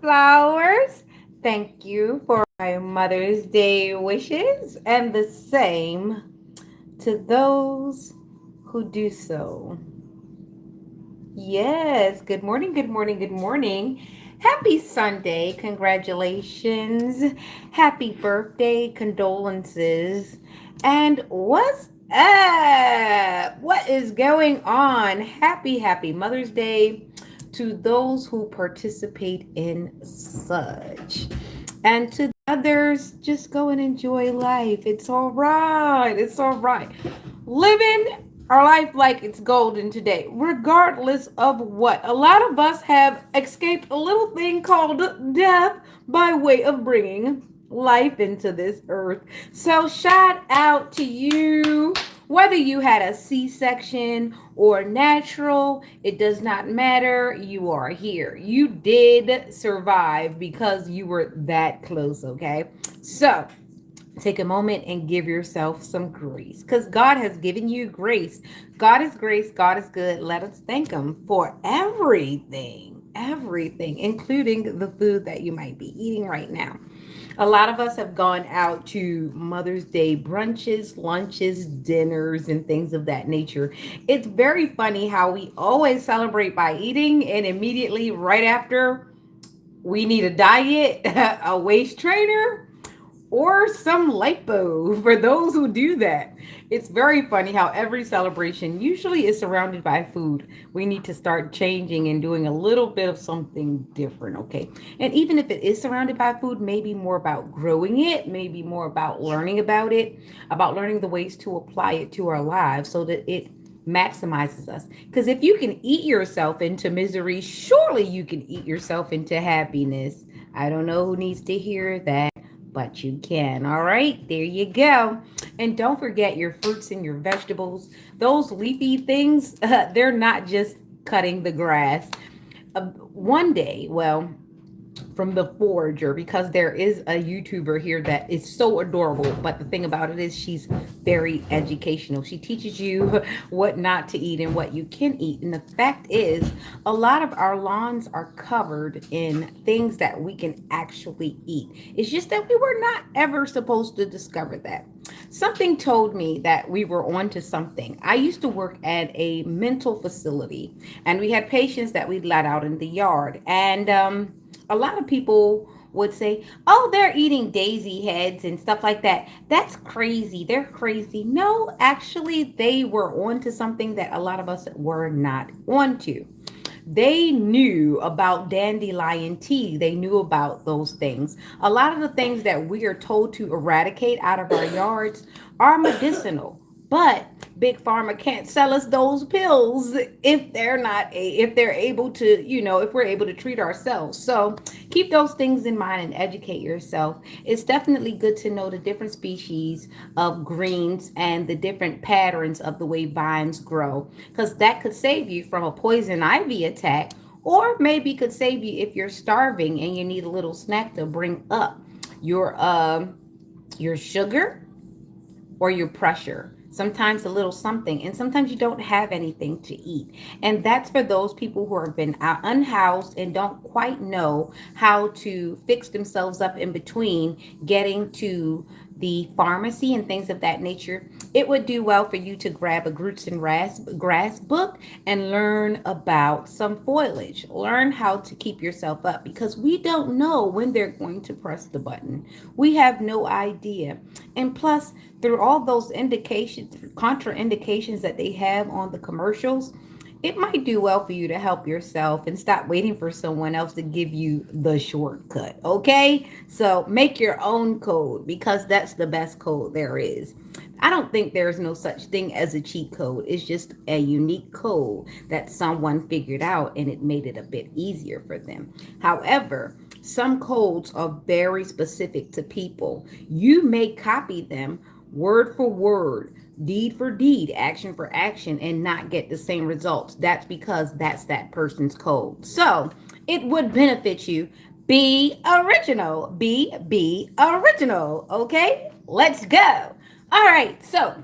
flowers. Thank you for my Mother's Day wishes, and the same to those who do so. Yes, good morning, good morning, good morning. Happy Sunday. Congratulations. Happy birthday. Condolences. And what's up? What is going on? Happy Mother's Day to those who participate in such. And to others, just go and enjoy life. It's all right. It's all right. Living our life like it's golden today, regardless of what. A lot of us have escaped a little thing called death by way of bringing life into this earth. So, shout out to you. Whether you had a C section or natural, it does not matter. You are here. You did survive because you were that close, okay? So, take a moment and give yourself some grace because God has given you grace. God is grace. God is good. Let us thank Him for everything, including the food that you might be eating right now. A lot of us have gone out to Mother's Day brunches, lunches, dinners, and things of that nature. It's very funny how we always celebrate by eating, and immediately right after, we need a diet, a waist trainer, or some lipo for those who do that. It's very funny how every celebration usually is surrounded by food. We need to start changing and doing a little bit of something different, okay? And even if it is surrounded by food, maybe more about growing it, maybe more about learning about it, about learning the ways to apply it to our lives so that it maximizes us. Because if you can eat yourself into misery, surely you can eat yourself into happiness. I don't know who needs to hear that, but you can. All right, there you go. And don't forget your fruits and your vegetables. Those leafy things, they're not just cutting the grass. One day, well, from the Forager, because there is a YouTuber here that is so adorable. But the thing about it is, she's very educational. She teaches you what not to eat and what you can eat. And the fact is, a lot of our lawns are covered in things that we can actually eat. It's just that we were not ever supposed to discover that. Something told me that we were onto something. I used to work at a mental facility, and we had patients that we'd let out in the yard. And a lot of people would say, oh, they're eating daisy heads and stuff like that. That's crazy. They're crazy. No, actually, they were onto something that a lot of us were not onto. They knew about dandelion tea. They knew about those things. A lot of the things that we are told to eradicate out of our yards are medicinal. But big pharma can't sell us those pills if if they're able to, if we're able to treat ourselves. So keep those things in mind and educate yourself. It's definitely good to know the different species of greens and the different patterns of the way vines grow, because that could save you from a poison ivy attack, or maybe could save you if you're starving and you need a little snack to bring up your sugar or your pressure. Sometimes a little something, and sometimes you don't have anything to eat. And that's for those people who have been out unhoused and don't quite know how to fix themselves up in between getting to the pharmacy and things of that nature. It would do well for you to grab a Roots and Grass book and learn about some foliage. Learn how to keep yourself up, because we don't know when they're going to press the button. We have no idea. And plus, through all those indications, contraindications that they have on the commercials, it might do well for you to help yourself and stop waiting for someone else to give you the shortcut. Okay? So make your own code, because that's the best code there is. I don't think there's no such thing as a cheat code. It's just a unique code that someone figured out and it made it a bit easier for them. However, some codes are very specific to people. You may copy them word for word, deed for deed, action for action, and not get the same results. That's because that's that person's code. So it would benefit you. Be original. Be original. Okay? Let's go. All right. So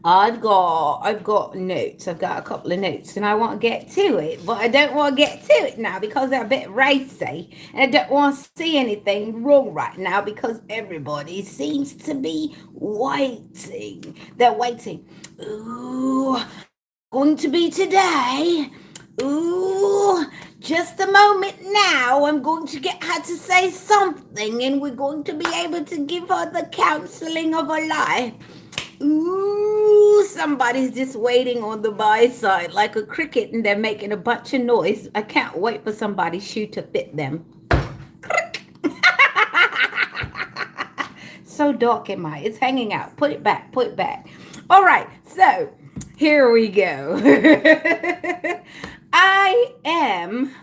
I've got notes. I've got a couple of notes and I want to get to it, but I don't want to get to it now because they're a bit racy and I don't want to see anything wrong right now because everybody seems to be waiting. They're waiting. Ooh, how's it going to be today? Ooh, just a moment now. I'm going to get her to say something and we're going to be able to give her the counseling of her life. Ooh, somebody's just waiting on the buy side like a cricket and they're making a bunch of noise. I can't wait for somebody's shoe to fit them. So dark in my, it's hanging out. Put it back, put it back. All right, so here we go. I am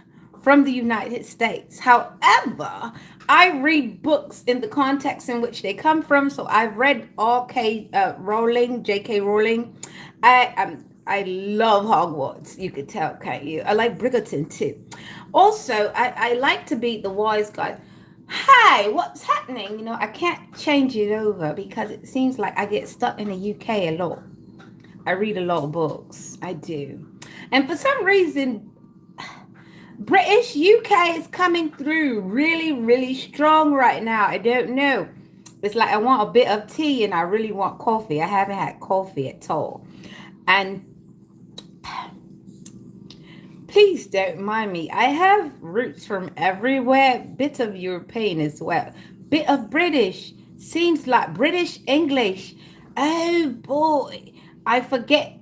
from the United States. However, I read books in the context in which they come from. So I've read Rowling, J.K. Rowling. I love Hogwarts. You could tell, can't you? I like Bridgerton too. Also, I like to be the wise guy. Hi, what's happening? I can't change it over because it seems like I get stuck in the UK a lot. I read a lot of books. I do. And for some reason, British UK is coming through really, really strong right now. I don't know. It's like I want a bit of tea and I really want coffee. I haven't had coffee at all. And please don't mind me. I have roots from everywhere, bit of European as well, bit of British. Seems like British English. Oh boy. I forget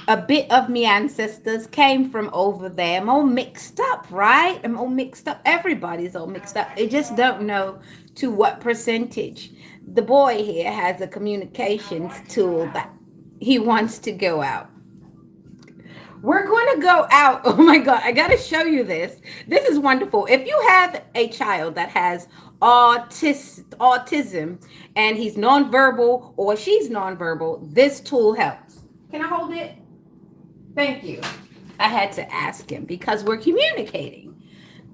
a bit of me ancestors came from over there. I'm all mixed up, right? I'm all mixed up. Everybody's all mixed up. They just don't know to what percentage. The boy here has a communications tool that he wants to go out. We're going to go out. Oh my God, I got to show you this. This is wonderful. If you have a child that has autism and he's nonverbal or she's nonverbal, this tool helps. Can I hold it? Thank you. I had to ask him because we're communicating.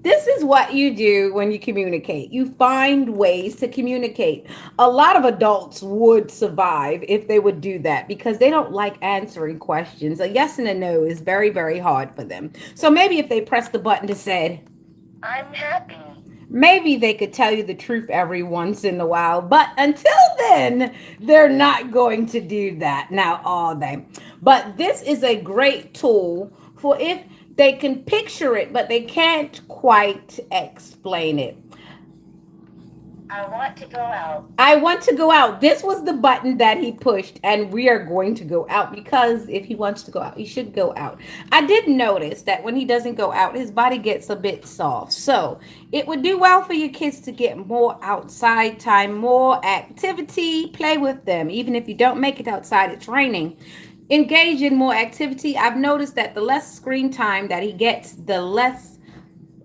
This is what you do when you communicate. You find ways to communicate. A lot of adults would survive if they would do that because they don't like answering questions. A yes and a no is very, very hard for them. So maybe if they press the button to say, I'm happy, maybe they could tell you the truth every once in a while. But until then, they're not going to do that. Now, are they? But this is a great tool for if they can picture it, but they can't quite explain it. I want to go out. I want to go out. This was the button that he pushed, and we are going to go out because if he wants to go out, he should go out. I did notice that when he doesn't go out, his body gets a bit soft. So it would do well for your kids to get more outside time, more activity, play with them. Even if you don't make it outside, it's raining. Engage in more activity. I've noticed that the less screen time that he gets, the less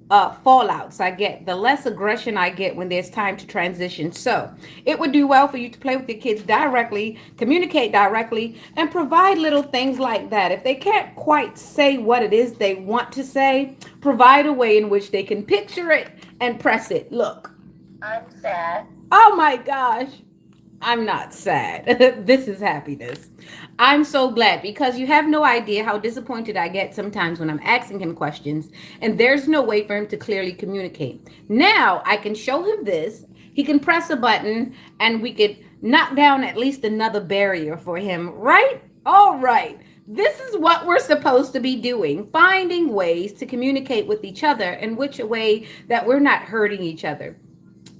fallouts I get, the less aggression I get when there's time to transition. So it would do well for you to play with your kids directly, communicate directly, and provide little things like that. If they can't quite say what it is they want to say, provide a way in which they can picture it and press it. Look, I'm sad. Oh my gosh. I'm not sad. This is happiness. I'm so glad because you have no idea how disappointed I get sometimes when I'm asking him questions and there's no way for him to clearly communicate. Now I can show him this. He can press a button and we could knock down at least another barrier for him, right? All right. This is what we're supposed to be doing, finding ways to communicate with each other in which a way that we're not hurting each other.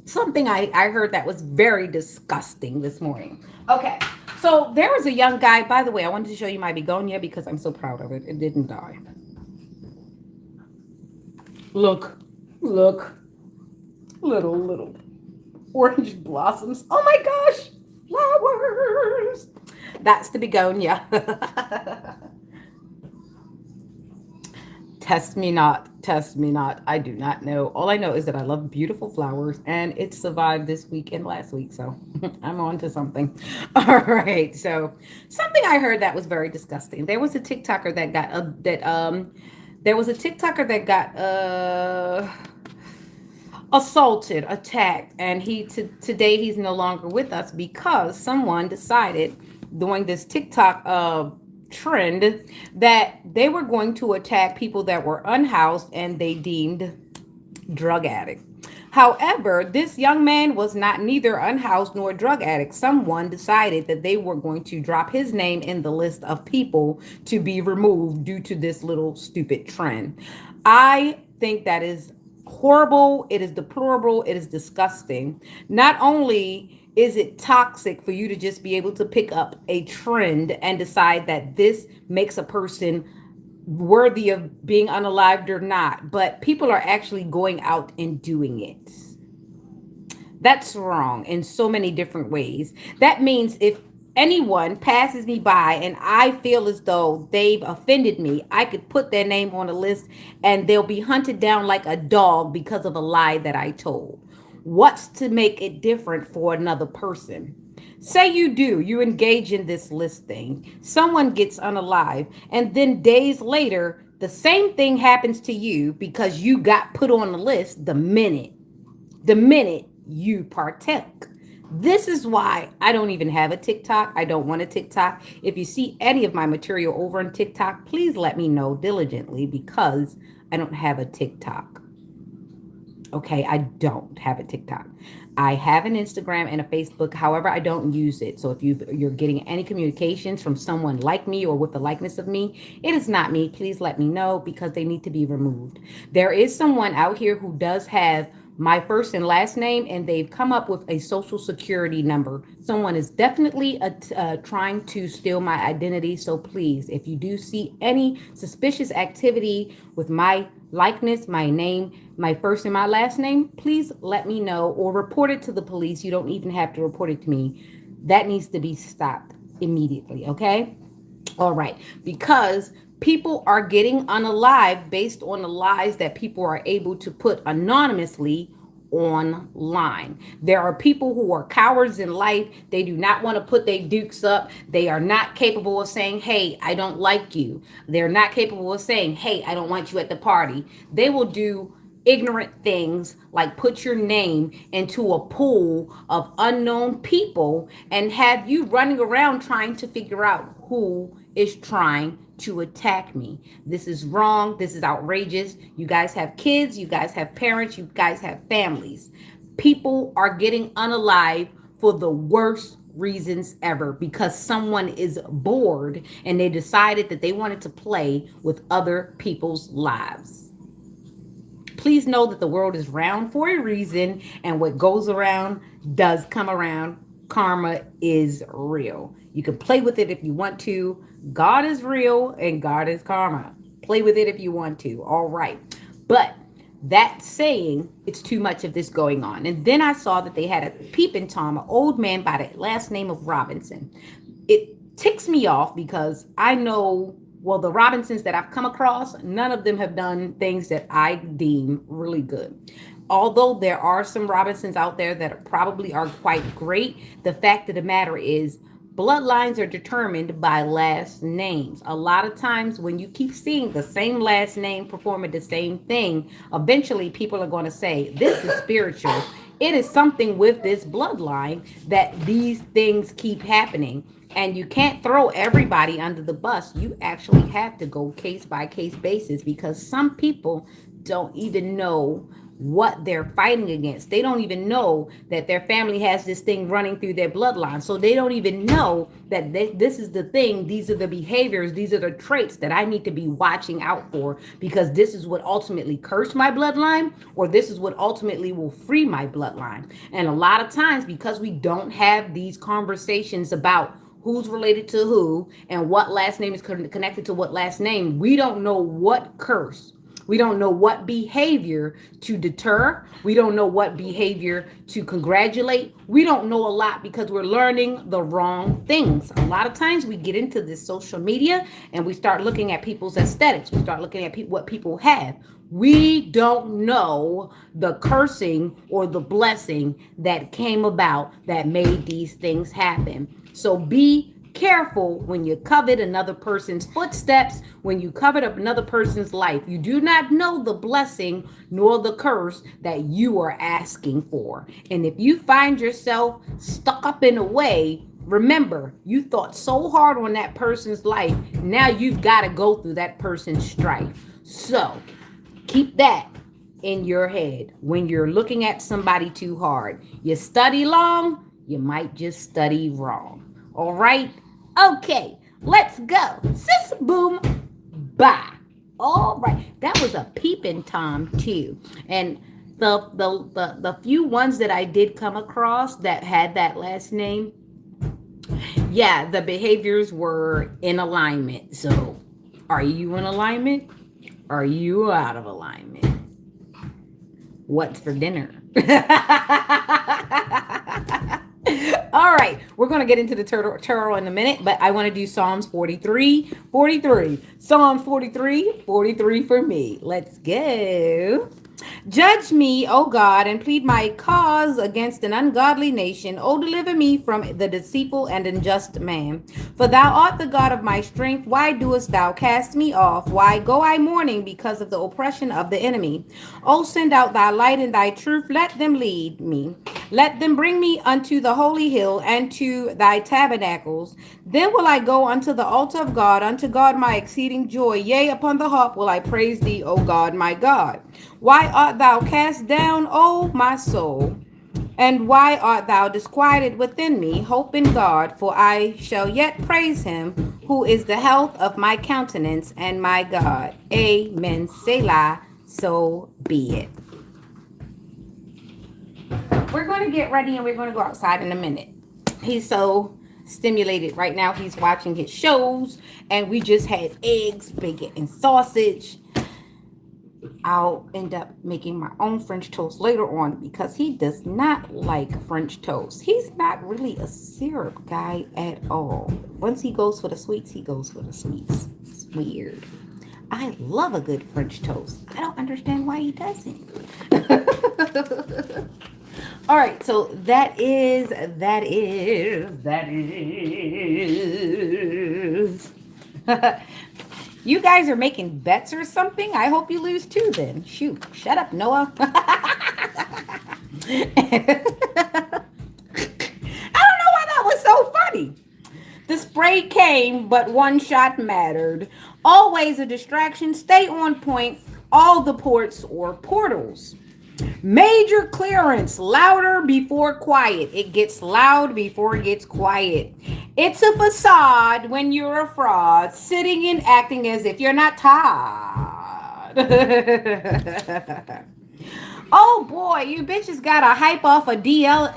Something I heard that was very disgusting this morning. Okay, so there was a young guy. By the way, I wanted to show you my begonia because I'm so proud of it. It didn't die. Look, look, little orange blossoms. Oh my gosh, flowers. That's the begonia. Test me not, test me not. I do not know. All I know is that I love beautiful flowers and it survived this week and last week. So I'm on to something. All right. So something I heard that was very disgusting. There was a TikToker that got assaulted, attacked, and today he's no longer with us because someone decided during this TikTok trend that they were going to attack people that were unhoused and they deemed drug addict. However, this young man was not neither unhoused nor a drug addict. Someone decided that they were going to drop his name in the list of people to be removed due to this little stupid trend. I think that is horrible. It is deplorable. It is disgusting. Not only is it toxic for you to just be able to pick up a trend and decide that this makes a person worthy of being unalived or not, but people are actually going out and doing it. That's wrong in so many different ways. That means if anyone passes me by and I feel as though they've offended me, I could put their name on a list and they'll be hunted down like a dog because of a lie that I told. What's to make it different for another person? Say you engage in this listing, someone gets unalive, and then days later, the same thing happens to you because you got put on the list the minute you partake. This is why I don't even have a TikTok. I don't want a TikTok. If you see any of my material over on TikTok, please let me know diligently because I don't have a TikTok. Okay, I don't have a TikTok. I have an Instagram and a Facebook. However, I don't use it. So if you're getting any communications from someone like me or with the likeness of me, it is not me. Please let me know because they need to be removed. There is someone out here who does have my first and last name, and they've come up with a social security number. Someone is definitely trying to steal my identity. So please, if you do see any suspicious activity with my likeness, my name, my first and my last name, please let me know or report it to the police. You don't even have to report it to me. That needs to be stopped immediately. Okay. All right. Because people are getting unalive based on the lies that people are able to put anonymously online. There are people who are cowards in life. They do not want to put their dukes up. They are not capable of saying, hey, I don't like you. They're not capable of saying, hey, I don't want you at the party. They will do ignorant things like put your name into a pool of unknown people and have you running around trying to figure out who is trying to attack me. This is wrong. This is outrageous. You guys have kids, you guys have parents, you guys have families. People are getting unalive for the worst reasons ever because someone is bored and they decided that they wanted to play with other people's lives. Please know that the world is round for a reason, and what goes around does come around. Karma is real. You can play with it if you want to. God is real and God is karma. Play with it if you want to. All right. But that saying, it's too much of this going on. And then I saw that they had a peeping Tom, an old man by the last name of Robinson. It ticks me off because I know, well, the Robinsons that I've come across, none of them have done things that I deem really good. Although there are some Robinsons out there that probably are quite great, the fact of the matter is bloodlines are determined by last names. A lot of times when you keep seeing the same last name performing the same thing, eventually people are going to say, this is spiritual. It is something with this bloodline that these things keep happening. And you can't throw everybody under the bus. You actually have to go case by case basis because some people don't even know what they're fighting against. They don't even know that their family has this thing running through their bloodline. So they don't even know that this is the thing. These are the behaviors. These are the traits that I need to be watching out for because this is what ultimately cursed my bloodline or this is what ultimately will free my bloodline. And a lot of times because we don't have these conversations about who's related to who and what last name is connected to what last name, we don't know what curse. We don't know what behavior to deter. We don't know what behavior to congratulate. We don't know a lot because we're learning the wrong things. A lot of times we get into this social media and we start looking at people's aesthetics. We start looking at what people have. We don't know the cursing or the blessing that came about that made these things happen. So be careful when you covet another person's footsteps, when you covet up another person's life. You do not know the blessing nor the curse that you are asking for. And if you find yourself stuck up in a way Remember, you thought so hard on that person's life. Now you've got to go through that person's strife. So keep that in your head when you're looking at somebody too hard. You study long, you might just study wrong. All right? Okay, let's go. Sis, boom, bye. All right. That was a peeping Tom, too. And the few ones that I did come across that had that last name, yeah, the behaviors were in alignment. So, are you in alignment? Are you out of alignment? What's for dinner? All right, we're going to get into the turtle in a minute, but I want to do Psalms 43, 43. Psalm 43, 43 for me. Let's go. Judge me, O God, and plead my cause against an ungodly nation. O deliver me from the deceitful and unjust man. For thou art the God of my strength. Why doest thou cast me off? Why go I mourning because of the oppression of the enemy? O send out thy light and thy truth. Let them lead me. Let them bring me unto the holy hill and to thy tabernacles. Then will I go unto the altar of God, unto God my exceeding joy. Yea, upon the harp will I praise thee, O God, my God. Why art thou cast down, O my soul? And why art thou disquieted within me? Hope in God, for I shall yet praise him, who is the health of my countenance and my God. Amen. Selah, so be it. We're going to get ready and we're going to go outside in a minute. He's so stimulated right now. He's watching his shows, and we just had eggs, bacon, and sausage. I'll end up making my own French toast later on because he does not like French toast. He's not really a syrup guy at all. Once he goes for the sweets, he goes for the sweets. It's weird. I love a good French toast. I don't understand why he doesn't. All right, so that is. You guys are making bets or something? I hope you lose too then. Shoot, shut up, Noah. I don't know why that was so funny. The spray came, but one shot mattered. Always a distraction. Stay on point. All the ports or portals. Major clearance, louder before quiet. It gets loud before it gets quiet. It's a facade when you're a fraud, sitting and acting as if you're not tired. Oh boy, you bitches got a hype off a DL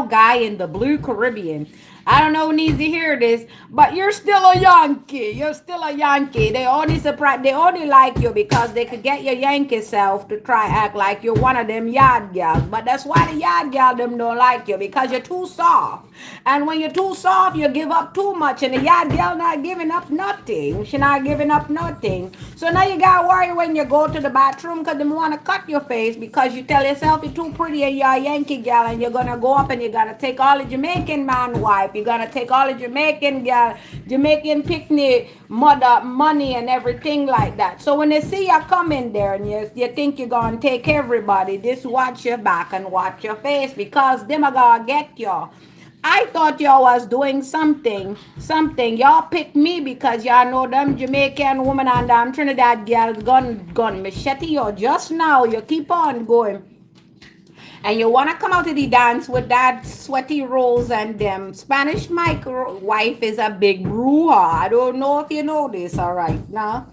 guy in the Blue Caribbean. I don't know who needs to hear this, but you're still a Yankee. You're still a Yankee. They only surprise. They only like you because they could get your Yankee self to try act like you're one of them yard gals. But that's why the yard gal them don't like you because you're too soft. And when you're too soft, you give up too much. And the yard gal not giving up nothing. She not giving up nothing. So now you got to worry when you go to the bathroom because they want to cut your face because you tell yourself you're too pretty and you're a Yankee gal and you're going to go up and you're going to take all the Jamaican man wife. You're going to take all the Jamaican gal, Jamaican picnic, mother, money and everything like that. So when they see you coming there and you think you're going to take everybody, just watch your back and watch your face because them are going to get you. I thought y'all was doing something. Y'all picked me because y'all know them Jamaican woman and them Trinidad girls gun machete you just now. You keep on going. And you want to come out to the dance with that sweaty rolls and them. Spanish Mike wife is a big bruja. I don't know if you know this, all right, now.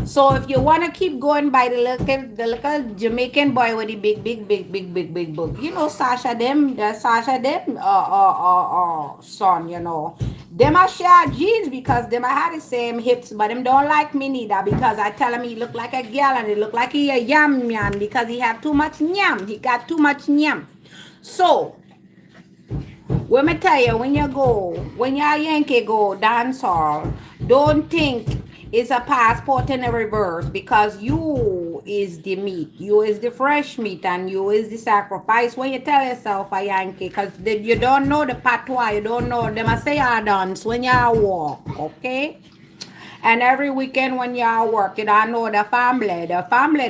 So if you want to keep going by the little Jamaican boy with the big book, you know Sasha them son, you know. Them are share jeans because them I had the same hips, but them don't like me neither because I tell him he look like a girl and he look like he a yam man because he have too much yam. He got too much yam. So let me tell you, when you're Yankee go dance hall, don't think it's a passport in a reverse because you is the meat, you is the fresh meat, and you is the sacrifice. When you tell yourself a Yankee, because you don't know the patois, you don't know them. I say I dance when you walk, okay? And every weekend when y'all work, you don't know the family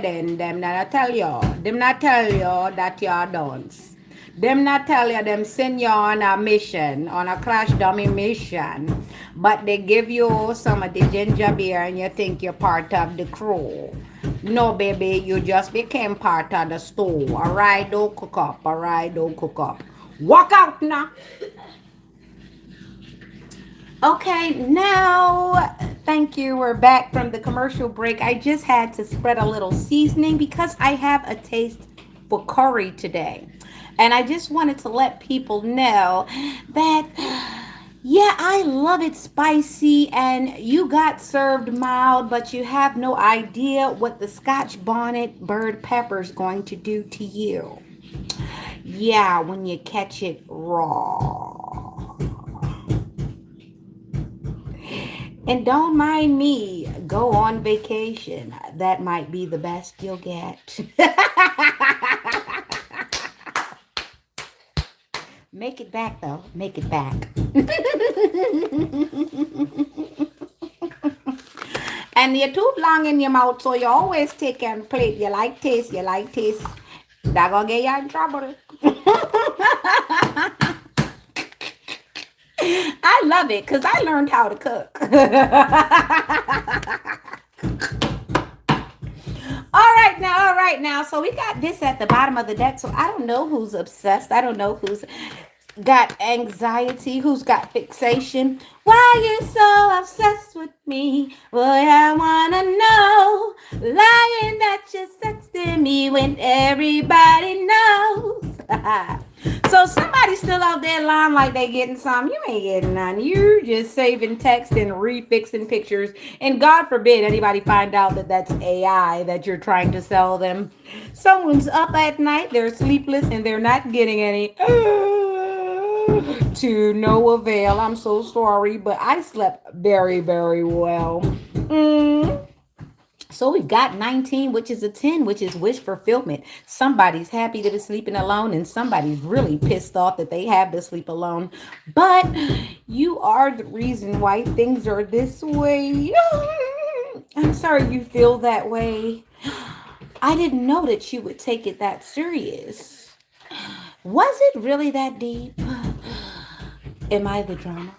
then them that I tell you, them not tell you that y'all dance. Them not tell you them send you on a mission, on a crash dummy mission. But they give you some of the ginger beer and you think you're part of the crew. No, baby, you just became part of the store. Alright, don't cook up. Alright, don't cook up. Walk out now. Okay, now, thank you. We're back from the commercial break. I just had to spread a little seasoning because I have a taste for curry today. And I just wanted to let people know that, yeah, I love it spicy, and you got served mild, but you have no idea what the Scotch bonnet bird pepper is going to do to you. Yeah, when you catch it raw. And don't mind me, go on vacation. That might be the best you'll get. Make it back though. Make it back. And you're too long in your mouth, so you always take and plate. You like taste, you like taste. That gonna get you in trouble. I love it because I learned how to cook. All right now. So we got this at the bottom of the deck. So I don't know who's obsessed. I don't know who's got anxiety, who's got fixation. Why you so obsessed with me? Boy, I wanna know. Lying that you're sexting me when everybody knows. So somebody's still out there lying like they getting some. You ain't getting none. You just saving text and refixing pictures. And God forbid anybody find out that that's AI that you're trying to sell them. Someone's up at night, they're sleepless, and they're not getting any to no avail. I'm so sorry, but I slept very, very well. Mm. So we've got 19, which is a 10, which is wish fulfillment. Somebody's happy to be sleeping alone, and somebody's really pissed off that they have to sleep alone. But you are the reason why things are this way. I'm sorry you feel that way. I didn't know that you would take it that serious. Was it really that deep? Am I the drama?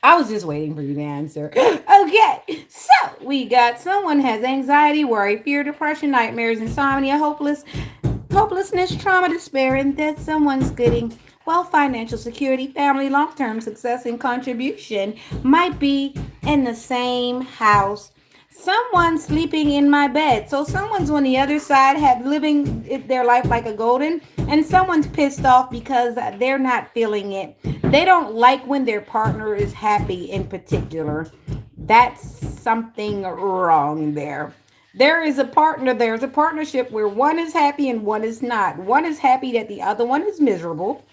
I was just waiting for you to answer. Okay, so we got someone has anxiety, worry, fear, depression, nightmares, insomnia, hopelessness, trauma, despair, and that someone's getting well, financial security, family, long-term success, and contribution might be in the same house. Someone's sleeping in my bed. So someone's on the other side had living their life like a golden, and someone's pissed off because they're not feeling it. They don't like when their partner is happy in particular. That's something wrong there. There's a partnership where one is happy and one is not. One is happy that the other one is miserable,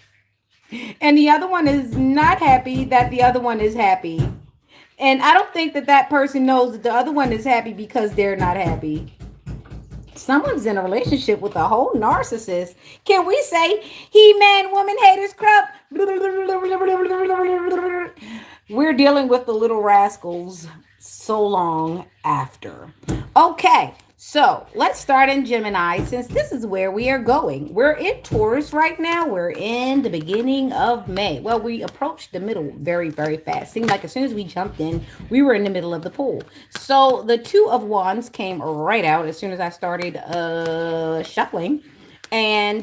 and the other one is not happy that the other one is happy. And I don't think that that person knows that the other one is happy because they're not happy. Someone's in a relationship with a whole narcissist. Can we say He-Man Woman Haters Club? We're dealing with the little rascals so long after. Okay, so let's start in Gemini since this is where we are going. We're in Taurus right now. We're in the beginning of May. Well, we approached the middle very, very fast. Seemed like as soon as we jumped in, we were in the middle of the pool. So the Two of Wands came right out as soon as I started shuffling. And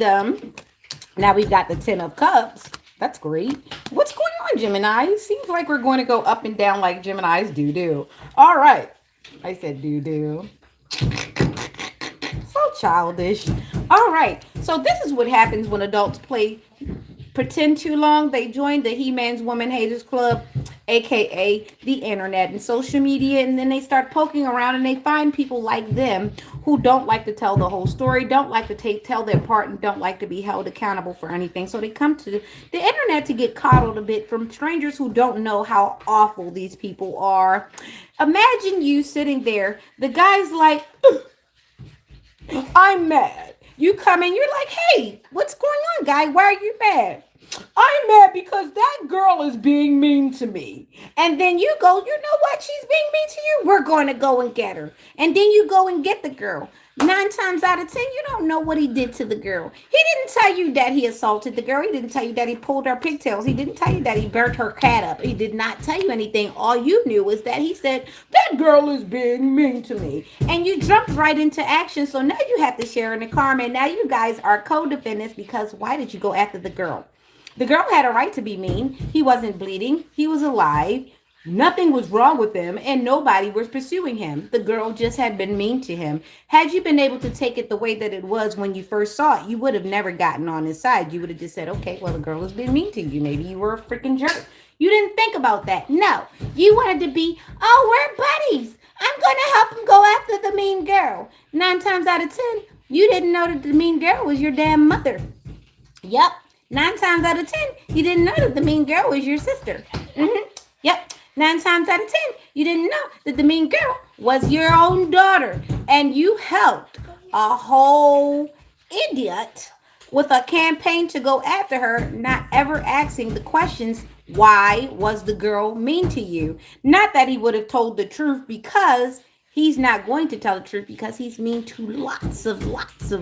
now we've got the Ten of Cups. That's great. What's going on, Gemini? Seems like we're going to go up and down like Geminis do. All right. I said do. So childish. All right. So this is what happens when adults pretend too long. They join the He-Man's Woman Haters Club, aka the internet and social media, and then they start poking around and they find people like them who don't like to tell the whole story, don't like to tell their part, and don't like to be held accountable for anything. So they come to the internet to get coddled a bit from strangers who don't know how awful these people are. Imagine you sitting there, the guy's like, I'm mad. You come in, you're like, hey, what's going on, guy? Why are you mad? I'm mad because that girl is being mean to me. And then you go, you know what? She's being mean to you. We're going to go and get her. And then you go and get the girl. 9 times out of 10, you don't know what he did to the girl. He didn't tell you that he assaulted the girl. He didn't tell you that he pulled her pigtails. He didn't tell you that he burnt her cat up. He did not tell you anything. All you knew was that he said, that girl is being mean to me. And you jumped right into action. So now you have to share in the karma. And now you guys are co-defendants because why did you go after the girl? The girl had a right to be mean. He wasn't bleeding. He was alive. Nothing was wrong with him, and nobody was pursuing him. The girl just had been mean to him. Had you been able to take it the way that it was when you first saw it, you would have never gotten on his side. You would have just said, okay, well, the girl has been mean to you. Maybe you were a freaking jerk. You didn't think about that. No, you wanted to be, oh, we're buddies. I'm going to help him go after the mean girl. 9 times out of 10, you didn't know that the mean girl was your damn mother. Yep. 9 times out of 10, you didn't know that the mean girl was your sister. Yep. 9 times out of 10, you didn't know that the mean girl was your own daughter. And you helped a whole idiot with a campaign to go after her, not ever asking the questions, why was the girl mean to you? Not that he would have told the truth, because he's not going to tell the truth, because he's mean to lots of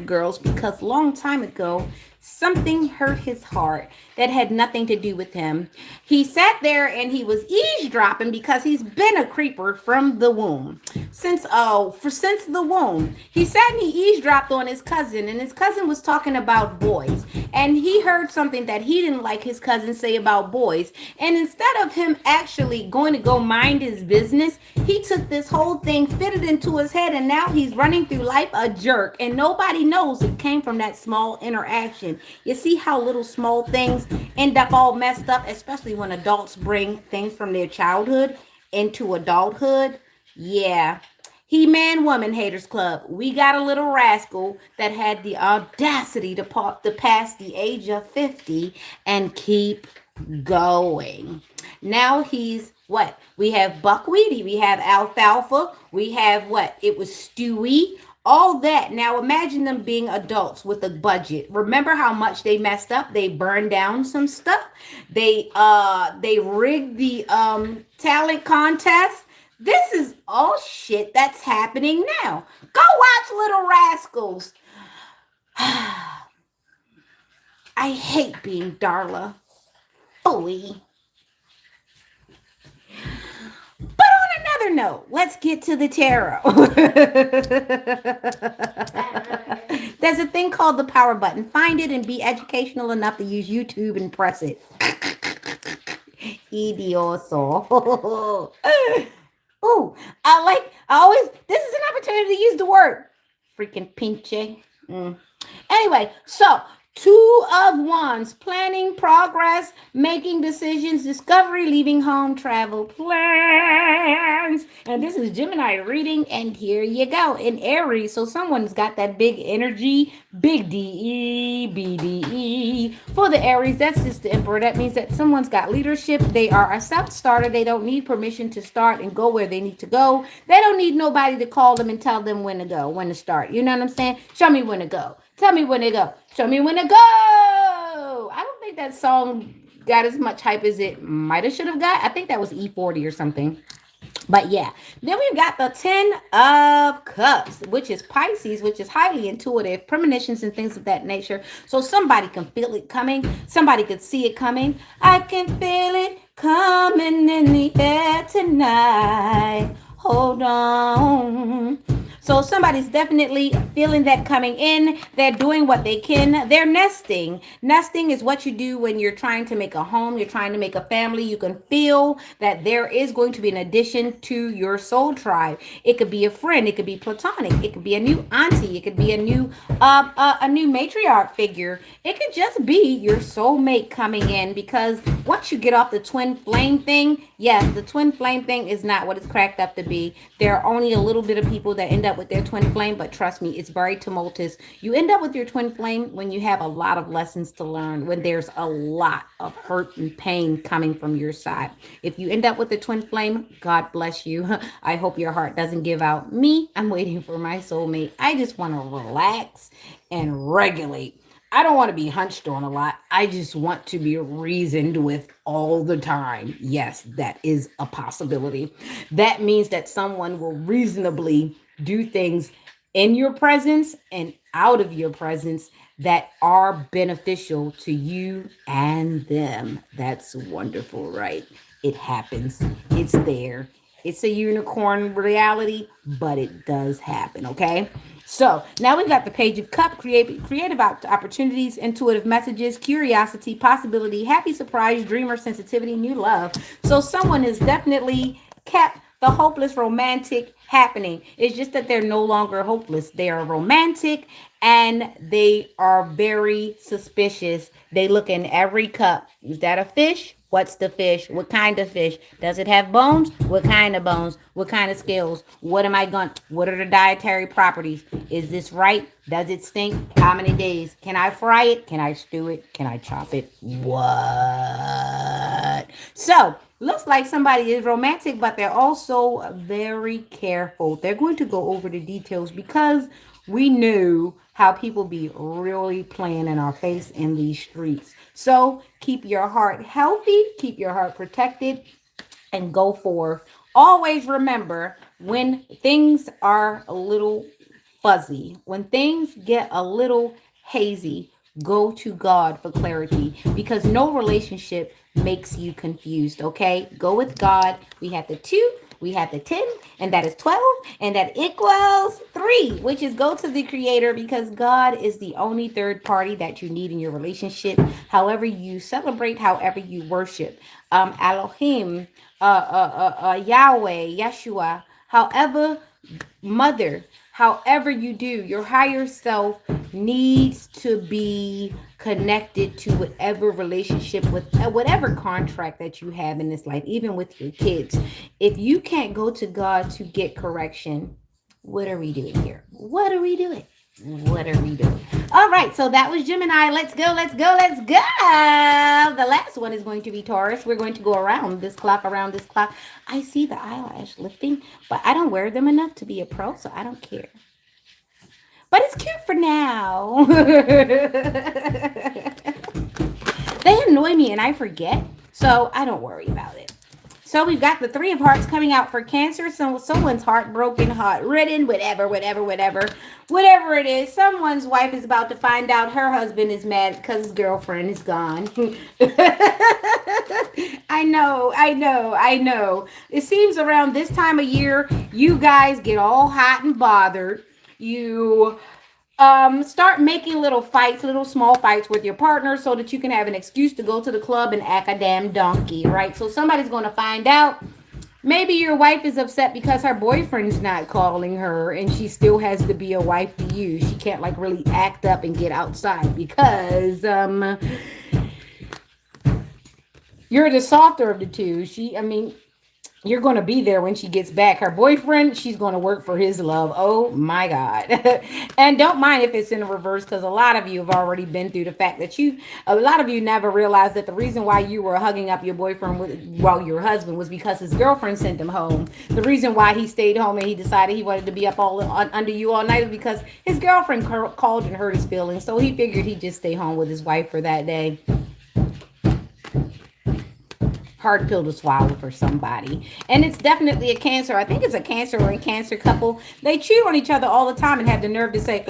girls, because long time ago something hurt his heart that had nothing to do with him. He sat there and he was eavesdropping because he's been a creeper from the womb. Since the womb. He sat and he eavesdropped on his cousin, and his cousin was talking about boys. And he heard something that he didn't like his cousin say about boys. And instead of him actually going to go mind his business, he took this whole thing, fitted into his head, and now he's running through life a jerk. And nobody knows it came from that small interaction. You see how little small things end up all messed up, especially when adults bring things from their childhood into adulthood. Yeah. He Man Woman Haters Club. We got a little rascal that had the audacity to pass the age of 50 and keep going. Now he's what? We have buckwheat, we have alfalfa, we have what? It was Stewie. All that. Now imagine them being adults with a budget. Remember how much they messed up? They burned down some stuff. They rigged the talent contest. This is all shit that's happening now. Go watch Little Rascals. I hate being Darla. Fully. But on another note, let's get to the tarot. There's a thing called the power button. Find it and be educational enough to use YouTube and press it. Idioso. Ooh, this is an opportunity to use the word. Freaking pinche. Anyway, so 2 of Wands, planning, progress, making decisions, discovery, leaving home, travel plans. And this is Gemini reading, and here you go. In Aries, so someone's got that big energy, big DE, BDE. For the Aries, that's just the Emperor. That means that someone's got leadership. They are a self-starter. They don't need permission to start and go where they need to go. They don't need nobody to call them and tell them when to go, when to start. You know what I'm saying? Show me when to go. Tell me when to go. Show me when to go. I don't think that song got as much hype as it might have should have got. I think that was E40 or something. But yeah, then we've got the 10 of Cups, which is Pisces, which is highly intuitive, premonitions and things of that nature. So somebody can feel it coming. Somebody could see it coming. I can feel it coming in the air tonight. Hold on. So somebody's definitely feeling that coming in. They're doing what they can. They're nesting. Nesting is what you do when you're trying to make a home. You're trying to make a family. You can feel that there is going to be an addition to your soul tribe. It could be a friend. It could be platonic. It could be a new auntie. It could be a new matriarch figure. It could just be your soulmate coming in, because once you get off the twin flame thing, yes, the twin flame thing is not what it's cracked up to be. There are only a little bit of people that end up with their twin flame, but trust me, it's very tumultuous. You end up with your twin flame when you have a lot of lessons to learn, when there's a lot of hurt and pain coming from your side. If you end up with a twin flame, God bless you. I hope your heart doesn't give out. Me, I'm waiting for my soulmate. I just want to relax and regulate. I don't want to be hunched on a lot. I just want to be reasoned with all the time. Yes, that is a possibility. That means that someone will reasonably do things in your presence and out of your presence that are beneficial to you and them. That's wonderful, right? It happens. It's there. It's a unicorn reality, but it does happen, okay? So now we've got the Page of Cup, creative opportunities, intuitive messages, curiosity, possibility, happy surprise, dreamer, sensitivity, new love. So someone has definitely kept the hopeless romantic happening. It's just that they're no longer hopeless. They are romantic and they are very suspicious. They look in every cup. Is that a fish? What's the fish? What kind of fish? Does it have bones? What kind of bones? What kind of scales? What am I going? What are the dietary properties? Is this right? Does it stink? How many days? Can I fry it? Can I stew it? Can I chop it? What? So, looks like somebody is romantic, but they're also very careful. They're going to go over the details because we knew how people be really playing in our face in these streets. So keep your heart healthy, keep your heart protected, and go forth. Always remember when things are a little fuzzy, when things get a little hazy, go to God for clarity because no relationship makes you confused, okay? Go with God. We have the 2, we have the 10, and that is 12, and that equals 3, which is go to the creator because God is the only third party that you need in your relationship. However you celebrate, however you worship, Elohim, Yahweh, Yeshua, however, mother, however you do, your higher self needs to be connected to whatever relationship with whatever contract that you have in this life, even with your kids. If you can't go to God to get correction, what are we doing here? What are we doing? What are we doing? All right, so that was Gemini. Let's go, let's go, let's go. The last one is going to be Taurus. We're going to go around this clock, around this clock. I see the eyelash lifting, but I don't wear them enough to be a pro, so I don't care. But it's cute for now. They annoy me and I forget, so I don't worry about it. So we've got the 3 of Hearts coming out for Cancer. So someone's heartbroken, heart ridden, whatever it is. Someone's wife is about to find out her husband is mad because his girlfriend is gone. I know. It seems around this time of year, you guys get all hot and bothered. You start making little fights, little small fights with your partner so that you can have an excuse to go to the club and act a damn donkey, right? So somebody's going to find out. Maybe your wife is upset because her boyfriend's not calling her and she still has to be a wife to you. She can't like really act up and get outside because you're the softer of the two. You're going to be there when she gets back. Her boyfriend, she's going to work for his love. Oh my God. And don't mind if it's in the reverse because a lot of you have already been through the fact that a lot of you never realized that the reason why you were hugging up your boyfriend while your husband was because his girlfriend sent him home. The reason why he stayed home and he decided he wanted to be up under you all night was because his girlfriend called and hurt his feelings. So he figured he'd just stay home with his wife for that day. Hard pill to swallow for somebody. And it's definitely a Cancer. I think it's a Cancer or a Cancer couple. They cheat on each other all the time and have the nerve to say,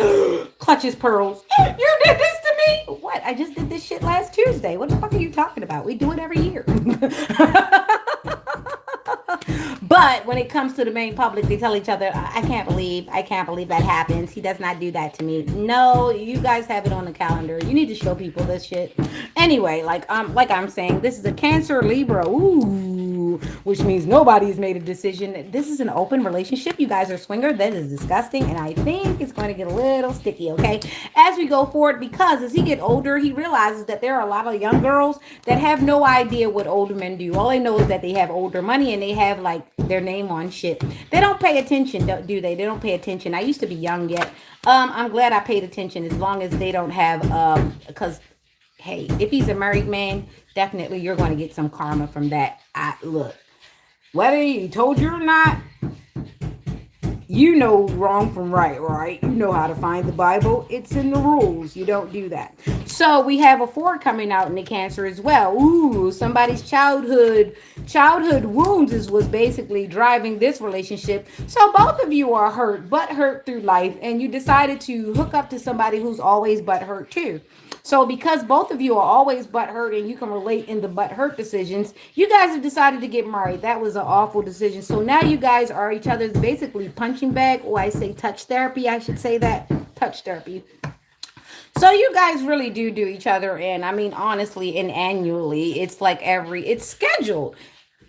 clutches pearls. You did this to me. What? I just did this shit last Tuesday. What the fuck are you talking about? We do it every year. But when it comes to the main public, they tell each other, I can't believe that happens. He does not do that to me. No, you guys have it on the calendar. You need to show people this shit. Anyway, like I'm saying, this is a Cancer Libra. Ooh, which means nobody's made a decision. This is an open relationship. You guys are swinger. That is disgusting. And I think it's going to get a little sticky, okay? As we go forward, because as he gets older, he realizes that there are a lot of young girls that have no idea what older men do. All they know is that they have older money and they have like their name on shit. They don't pay attention, do they? They don't pay attention. I used to be young yet. I'm glad I paid attention as long as they don't have, because hey, if he's a married man, definitely you're going to get some karma from that. Look, whether he told you or not, You know wrong from right, right? You know how to find the Bible. It's in the rules. You don't do that. So we have a four coming out in the Cancer as well. Ooh, somebody's childhood wounds is was basically driving this relationship. So both of you are hurt, but hurt through life, and you decided to hook up to somebody who's always but hurt too. So because both of you are always butt hurt and you can relate in the butt hurt decisions, you guys have decided to get married. That was an awful decision. So now you guys are each other's basically punching bag, or I say touch therapy. I should say that touch therapy. So you guys really do each other, and I mean honestly, and annually, it's like it's scheduled.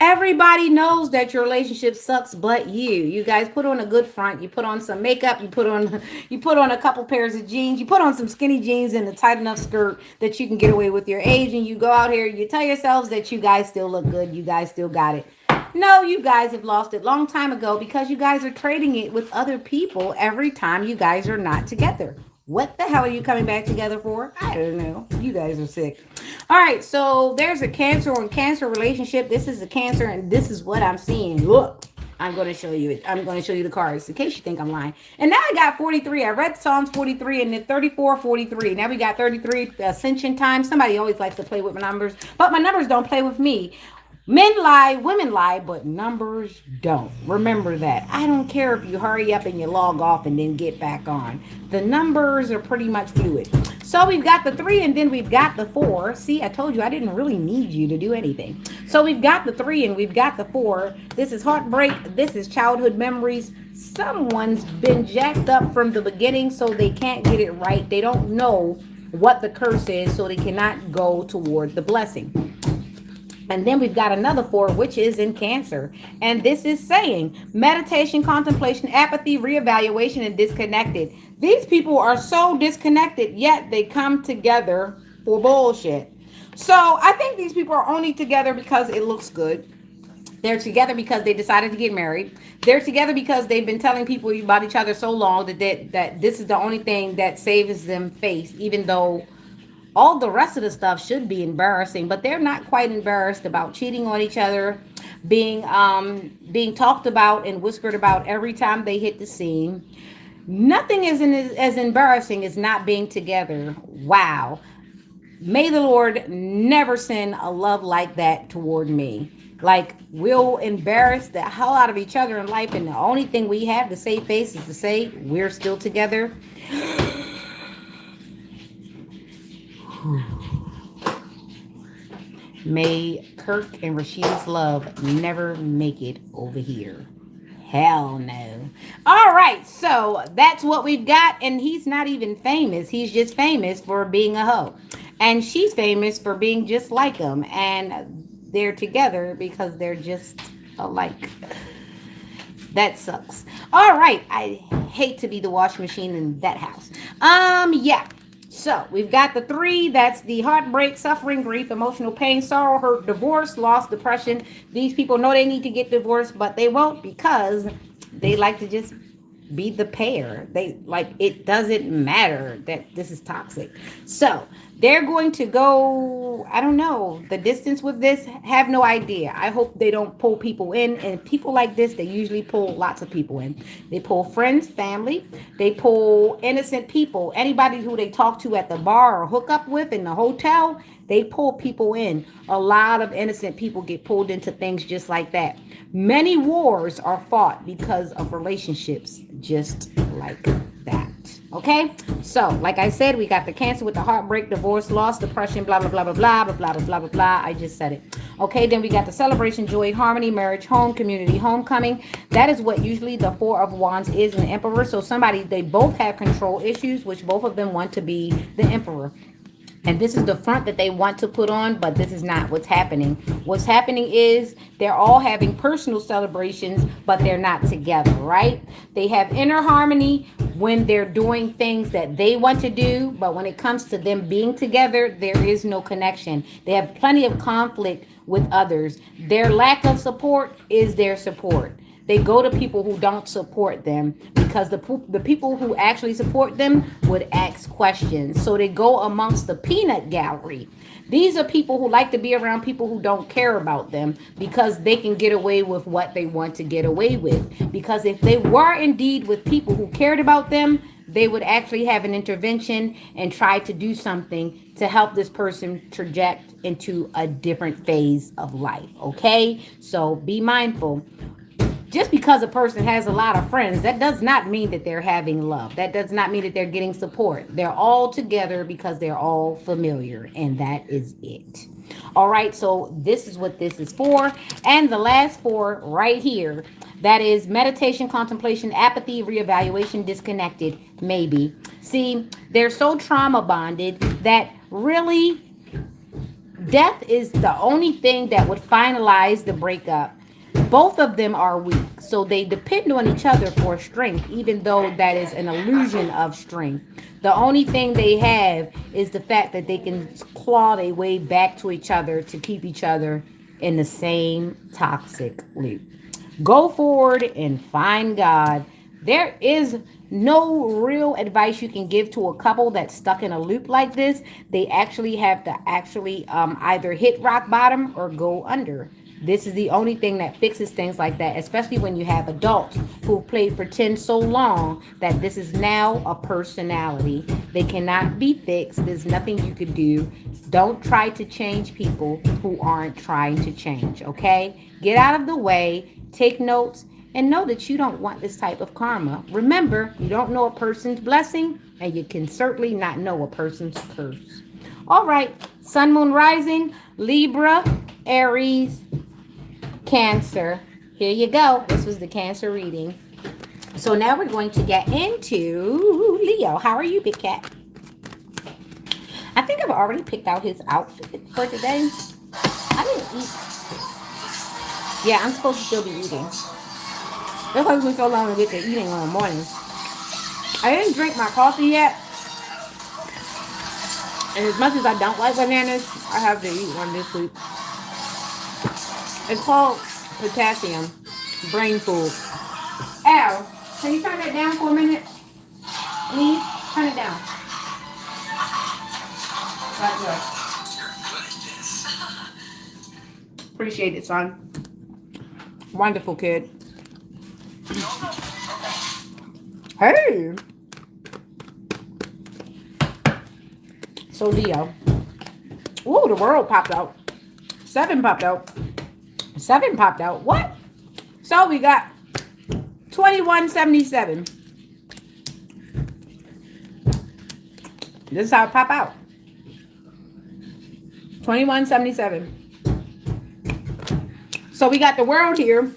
Everybody knows that your relationship sucks, but you. You guys put on a good front. You put on some makeup. You put on a couple pairs of jeans. You put on some skinny jeans and a tight enough skirt that you can get away with your age. And you go out here. You tell yourselves that you guys still look good. You guys still got it. No, you guys have lost it long time ago because you guys are trading it with other people every time you guys are not together. What the hell are you coming back together for? I don't know. You guys are sick. All right, so there's a Cancer on Cancer relationship. This is a Cancer, and this is what I'm seeing. Look, I'm going to show you it. I'm going to show you the cards in case you think I'm lying. And now I got 43. I read Psalms 43 and then 34, 43. Now we got 33 Ascension time. Somebody always likes to play with my numbers, but my numbers don't play with me. Men lie, women lie, but numbers don't. Remember that. I don't care if you hurry up and you log off and then get back on. The numbers are pretty much fluid. So we've got the three and then we've got the four. See, I told you I didn't really need you to do anything. So we've got the three and we've got the four. This is heartbreak. This is childhood memories. Someone's been jacked up from the beginning, so they can't get it right. They don't know what the curse is, so they cannot go toward the blessing. And then we've got another four, which is in Cancer. And this is saying meditation, contemplation, apathy, reevaluation, and disconnected. These people are so disconnected, yet they come together for bullshit. So I think these people are only together because it looks good. They're together because they decided to get married. They're together because they've been telling people about each other so long that this is the only thing that saves them face, even though all the rest of the stuff should be embarrassing, but they're not quite embarrassed about cheating on each other, being talked about and whispered about every time they hit the scene. Nothing is as embarrassing as not being together. Wow. May the Lord never send a love like that toward me. Like, we'll embarrass the hell out of each other in life, and the only thing we have to save face is to say we're still together. May Kirk and Rashida's love never make it over here. Hell no. All right, so that's what we've got. And he's not even famous. He's just famous for being a hoe. And she's famous for being just like him. And they're together because they're just alike. That sucks. All right, I hate to be the wash machine in that house. Yeah. So we've got the three. That's the heartbreak, suffering, grief, emotional pain, sorrow, hurt, divorce, loss, depression. These people know they need to get divorced, but they won't because they like to just be the pair. They like it doesn't matter that this is toxic. So they're going to go, I don't know, the distance with this, have no idea. I hope they don't pull people in. And people like this, they usually pull lots of people in. They pull friends, family, they pull innocent people, anybody who they talk to at the bar or hook up with in the hotel. They pull people in. A lot of innocent people get pulled into things just like that. Many wars are fought because of relationships just like that. Okay, so like I said, we got the Cancer with the heartbreak, divorce, loss, depression, blah blah blah blah blah blah blah blah blah blah blah. I just said it. Okay, then we got the celebration, joy, harmony, marriage, home, community, homecoming. That is what usually the Four of Wands is in the Emperor. So somebody, they both have control issues, which both of them want to be the Emperor. And this is the front that they want to put on, but this is not what's happening. What's happening is they're all having personal celebrations, but they're not together, right? They have inner harmony when they're doing things that they want to do, but when it comes to them being together, there is no connection. They have plenty of conflict with others. Their lack of support is their support. They go to people who don't support them because the people who actually support them would ask questions. So they go amongst the peanut gallery. These are people who like to be around people who don't care about them because they can get away with what they want to get away with. Because if they were indeed with people who cared about them, they would actually have an intervention and try to do something to help this person traject into a different phase of life. Okay? So be mindful. Just because a person has a lot of friends, that does not mean that they're having love. That does not mean that they're getting support. They're all together because they're all familiar, and that is it. All right, so this is what this is for. And the last four right here, that is meditation, contemplation, apathy, reevaluation, disconnected, maybe. See, they're so trauma bonded that really death is the only thing that would finalize the breakup. Both of them are weak, so they depend on each other for strength, even though that is an illusion of strength. The only thing they have is the fact that they can claw their way back to each other to keep each other in the same toxic loop. Go forward and find God. There is no real advice you can give to a couple that's stuck in a loop like this. They actually have to either hit rock bottom or go under. This is the only thing that fixes things like that, especially when you have adults who played pretend so long that this is now a personality. They cannot be fixed. There's nothing you could do. Don't try to change people who aren't trying to change, okay? Get out of the way, take notes, and know that you don't want this type of karma. Remember, you don't know a person's blessing, and you can certainly not know a person's curse. All right, Sun, Moon, Rising, Libra, Aries, Cancer. Here you go. This was the Cancer reading. So now we're going to get into Leo. How are you, Big Cat? I think I've already picked out his outfit for today. I didn't eat. Yeah, I'm supposed to still be eating. It takes me so long to get to eating in the morning. I didn't drink my coffee yet. And as much as I don't like bananas, I have to eat one this week. It's called potassium brain food. Al, can you turn that down for a minute? Please, turn it down. Right there. Appreciate it, son. Wonderful kid. Hey. So Leo. Ooh, the world popped out. 7 popped out. 7 popped out. What? So we got 2177. This is how it pop out. 2177. So we got the world here.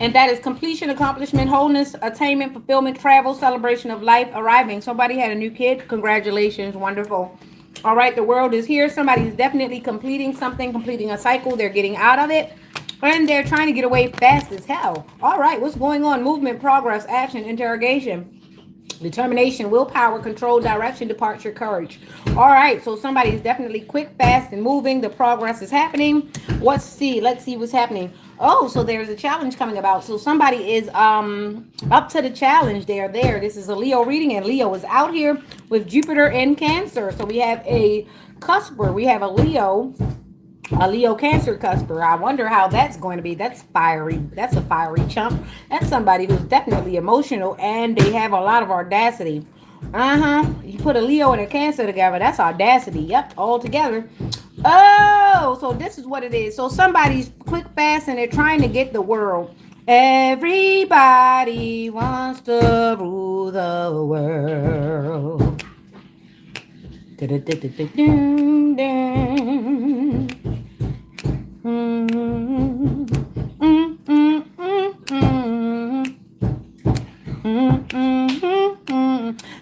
And that is completion, accomplishment, wholeness, attainment, fulfillment, travel, celebration of life, arriving. Somebody had a new kid. Congratulations. Wonderful. All right. The world is here. Somebody is definitely completing something, completing a cycle. They're getting out of it. And they're trying to get away fast as hell. All right. What's going on? Movement, progress, action, interrogation. Determination, willpower, control, direction, departure, courage. All right, so somebody is definitely quick, fast, and moving. The progress is happening. Let's see what's happening. Oh, so there's a challenge coming about. So somebody is up to the challenge. They are there. This is a Leo reading, and Leo is out here with Jupiter in Cancer. So we have a cusper. We have a Leo Cancer cusper. I wonder how that's going to be. That's fiery. That's a fiery chump. That's somebody who's definitely emotional and they have a lot of audacity. You put a Leo and a Cancer together, that's audacity. Yep, all together. Oh, so this is what it is. So somebody's quick, fast, and they're trying to get the world. Everybody wants to rule the world.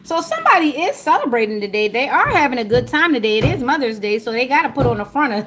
So somebody is celebrating today. They are having a good time today. It is Mother's Day, so they got to put on the front of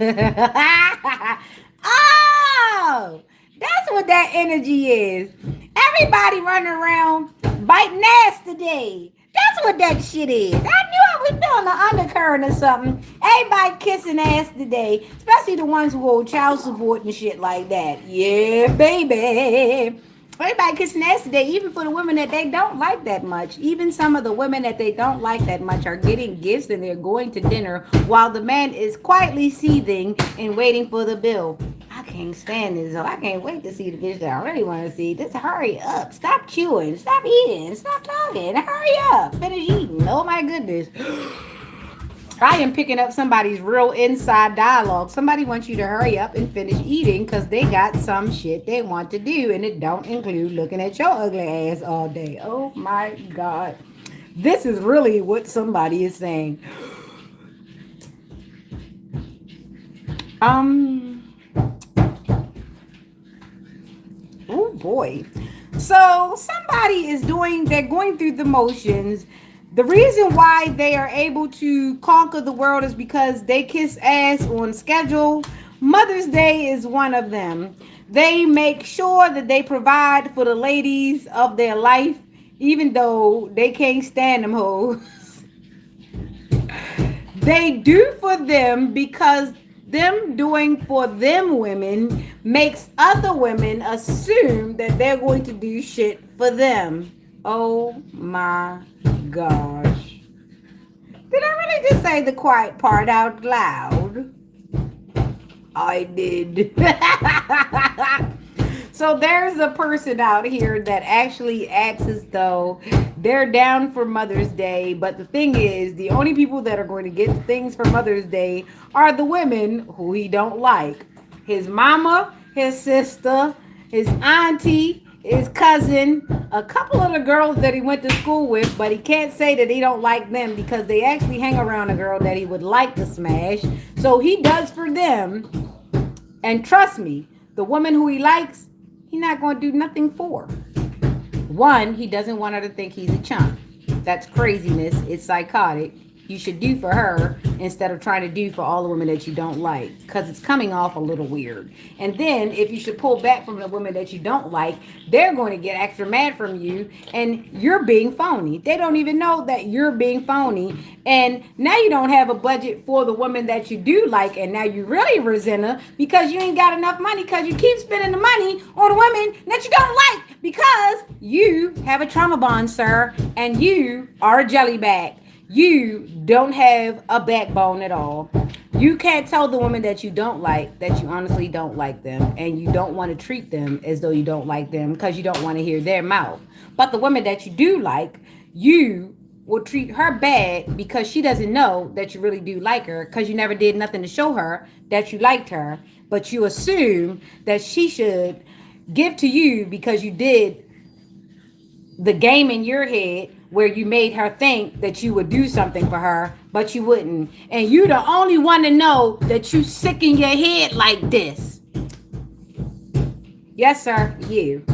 Oh, that's what that energy is. Everybody running around biting ass today. That's what that shit is. I knew I was doing the undercurrent or something. Everybody kissing ass today, especially the ones who hold child support and shit like that. Yeah, baby. Everybody kissing ass today, even for the women that they don't like that much. Even some of the women that they don't like that much are getting gifts and they're going to dinner while the man is quietly seething and waiting for the bill. I can't stand this. So I can't wait to see the bitch that I really want to see. Just hurry up. Stop chewing. Stop eating. Stop talking. Hurry up. Finish eating. Oh my goodness. I am picking up somebody's real inside dialogue. Somebody wants you to hurry up and finish eating because they got some shit they want to do, and it don't include looking at your ugly ass all day. Oh my God. This is really what somebody is saying. Oh boy. So somebody is they're going through the motions. The reason why they are able to conquer the world is because they kiss ass on schedule. Mother's Day is one of them. They make sure that they provide for the ladies of their life, even though they can't stand them hoes. They do for them because them doing for them women makes other women assume that they're going to do shit for them. Oh my gosh. Did I really just say the quiet part out loud? I did. So there's a person out here that actually acts as though they're down for Mother's Day. But the thing is, the only people that are going to get things for Mother's Day are the women who he don't like. His mama, his sister, his auntie, his cousin, a couple of the girls that he went to school with, but he can't say that he don't like them because they actually hang around a girl that he would like to smash. So he does for them. And trust me, the woman who he likes, he's not going to do nothing for. One, he doesn't want her to think he's a chump. That's craziness. It's psychotic. You should do for her instead of trying to do for all the women that you don't like, because it's coming off a little weird. And then if you should pull back from the women that you don't like, they're going to get extra mad from you and you're being phony. They don't even know that you're being phony. And now you don't have a budget for the woman that you do like, and now you really resent her because you ain't got enough money because you keep spending the money on the women that you don't like because you have a trauma bond, sir, and you are a jelly bag. You don't have a backbone at all. You can't tell the woman that you don't like that you honestly don't like them, and you don't want to treat them as though you don't like them because you don't want to hear their mouth. But the woman that you do like, you will treat her bad because she doesn't know that you really do like her because you never did nothing to show her that you liked her, but you assume that she should give to you because you did the game in your head where you made her think that you would do something for her, but you wouldn't. And you the only one to know that you sick in your head like this. Yes, sir, you.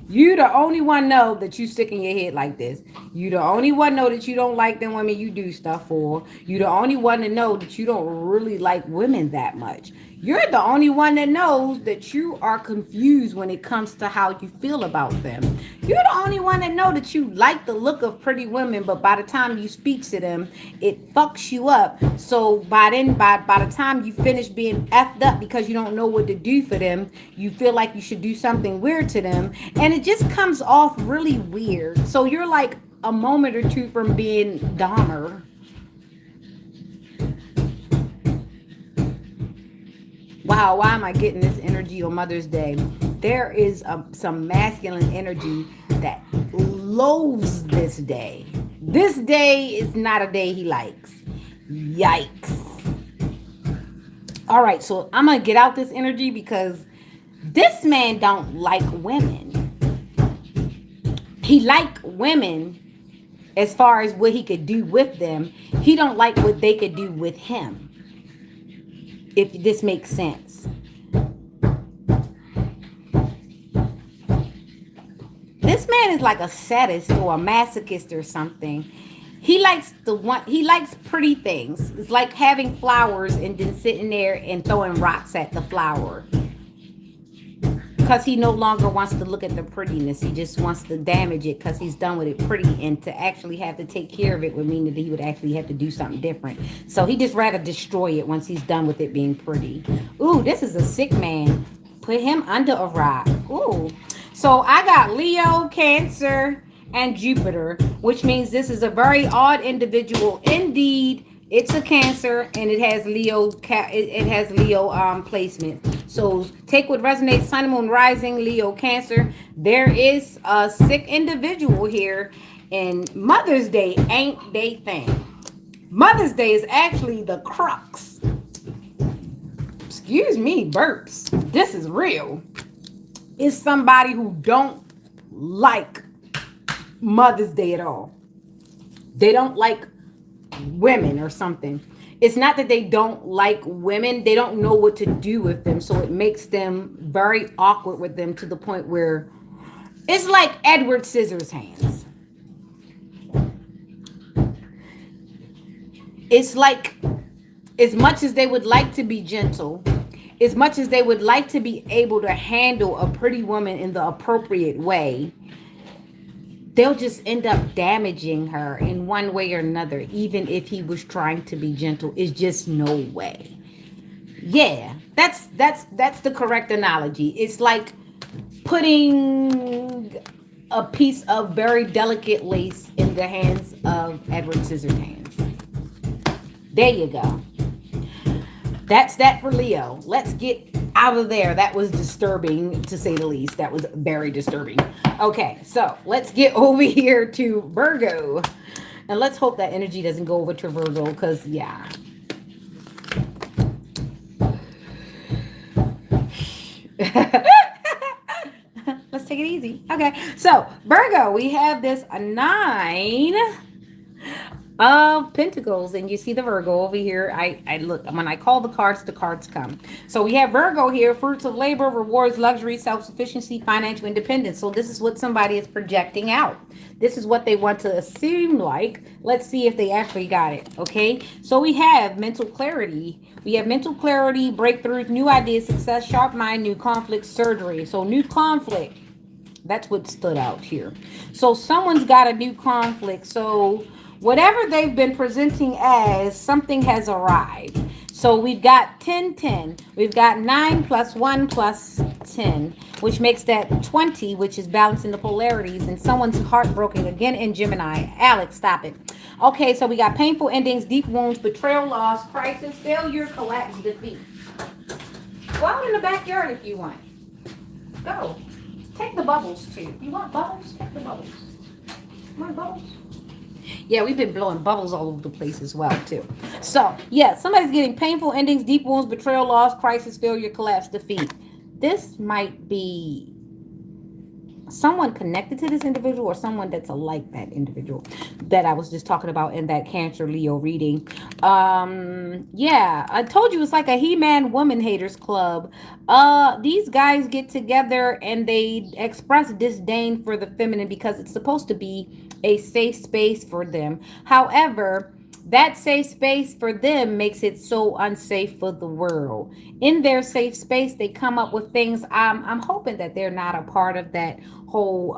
You the only one know that you sick in your head like this. You the only one know that you don't like them women you do stuff for. You the only one to know that you don't really like women that much. You're the only one that knows that you are confused when it comes to how you feel about them. You're the only one that know that you like the look of pretty women, but by the time you speak to them, it fucks you up. So by the time you finish being effed up because you don't know what to do for them, you feel like you should do something weird to them, and it just comes off really weird. So you're like a moment or two from being Dahmer. Wow, why am I getting this energy on Mother's Day? There is some masculine energy that loathes this day. This day is not a day he likes. Yikes. All right, so I'm going to get out this energy because this man don't like women. He like women as far as what he could do with them. He don't like what they could do with him. If this makes sense. This man is like a sadist or a masochist or something. He likes pretty things. It's like having flowers and then sitting there and throwing rocks at the flower. because he no longer wants to look at the prettiness. He just wants to damage it because he's done with it pretty. And to actually have to take care of it would mean that he would actually have to do something different. So he just rather destroy it once he's done with it being pretty. Ooh, this is a sick man. Put him under a rock. Ooh. So I got Leo, Cancer, and Jupiter, which means this is a very odd individual indeed. It's a Cancer and it has Leo. It has Leo placement. So take what resonates. Sun, Moon, Rising, Leo, Cancer. There is a sick individual here, and Mother's Day ain't they thing. Mother's Day is actually the crux. Excuse me, burps. This is real. It's somebody who don't like Mother's Day at all. They don't like women or something. It's not that they don't like women, they don't know what to do with them. So it makes them very awkward with them to the point where it's like Edward Scissorhands. It's like, as much as they would like to be gentle, as much as they would like to be able to handle a pretty woman in the appropriate way, they'll just end up damaging her in one way or another, even if he was trying to be gentle. It's just no way. Yeah, that's the correct analogy. It's like putting a piece of very delicate lace in the hands of Edward Scissorhands. There you go. That's that for Leo. Let's get out of there. That was disturbing, to say the least. That was very disturbing. Okay, so let's get over here to Virgo. And let's hope that energy doesn't go over to Virgo, because, yeah. Let's take it easy. Okay, so Virgo, we have this 9 of Pentacles, and you see the Virgo over here. I look, when I call the cards come. So we have Virgo here: fruits of labor, rewards, luxury, self-sufficiency, financial independence. So this is what somebody is projecting out. This is what they want to seem like. Let's see if they actually got it. Okay, so we have mental clarity. We have mental clarity, breakthroughs, new ideas, success, sharp mind, new conflict, surgery. So new conflict, that's what stood out here. So someone's got a new conflict. So whatever they've been presenting as, something has arrived. So we've got 10, 10. We've got 9 plus 1 plus 10, which makes that 20, which is balancing the polarities. And someone's heartbroken again in Gemini. Alex, stop it. Okay, so we got painful endings, deep wounds, betrayal, loss, crisis, failure, collapse, defeat. Go out in the backyard if you want. Go. Take the bubbles too. You want bubbles? Take the bubbles. You want bubbles? Yeah, we've been blowing bubbles all over the place as well, too. So, yeah, somebody's getting painful endings, deep wounds, betrayal, loss, crisis, failure, collapse, defeat. This might be someone connected to this individual or someone that's alike that individual that I was just talking about in that Cancer Leo reading. Yeah, I told you it's like a He-Man woman haters club. These guys get together and they express disdain for the feminine because it's supposed to be a safe space for them. However, that safe space for them makes it so unsafe for the world. In their safe space, they come up with things. I'm hoping that they're not a part of that whole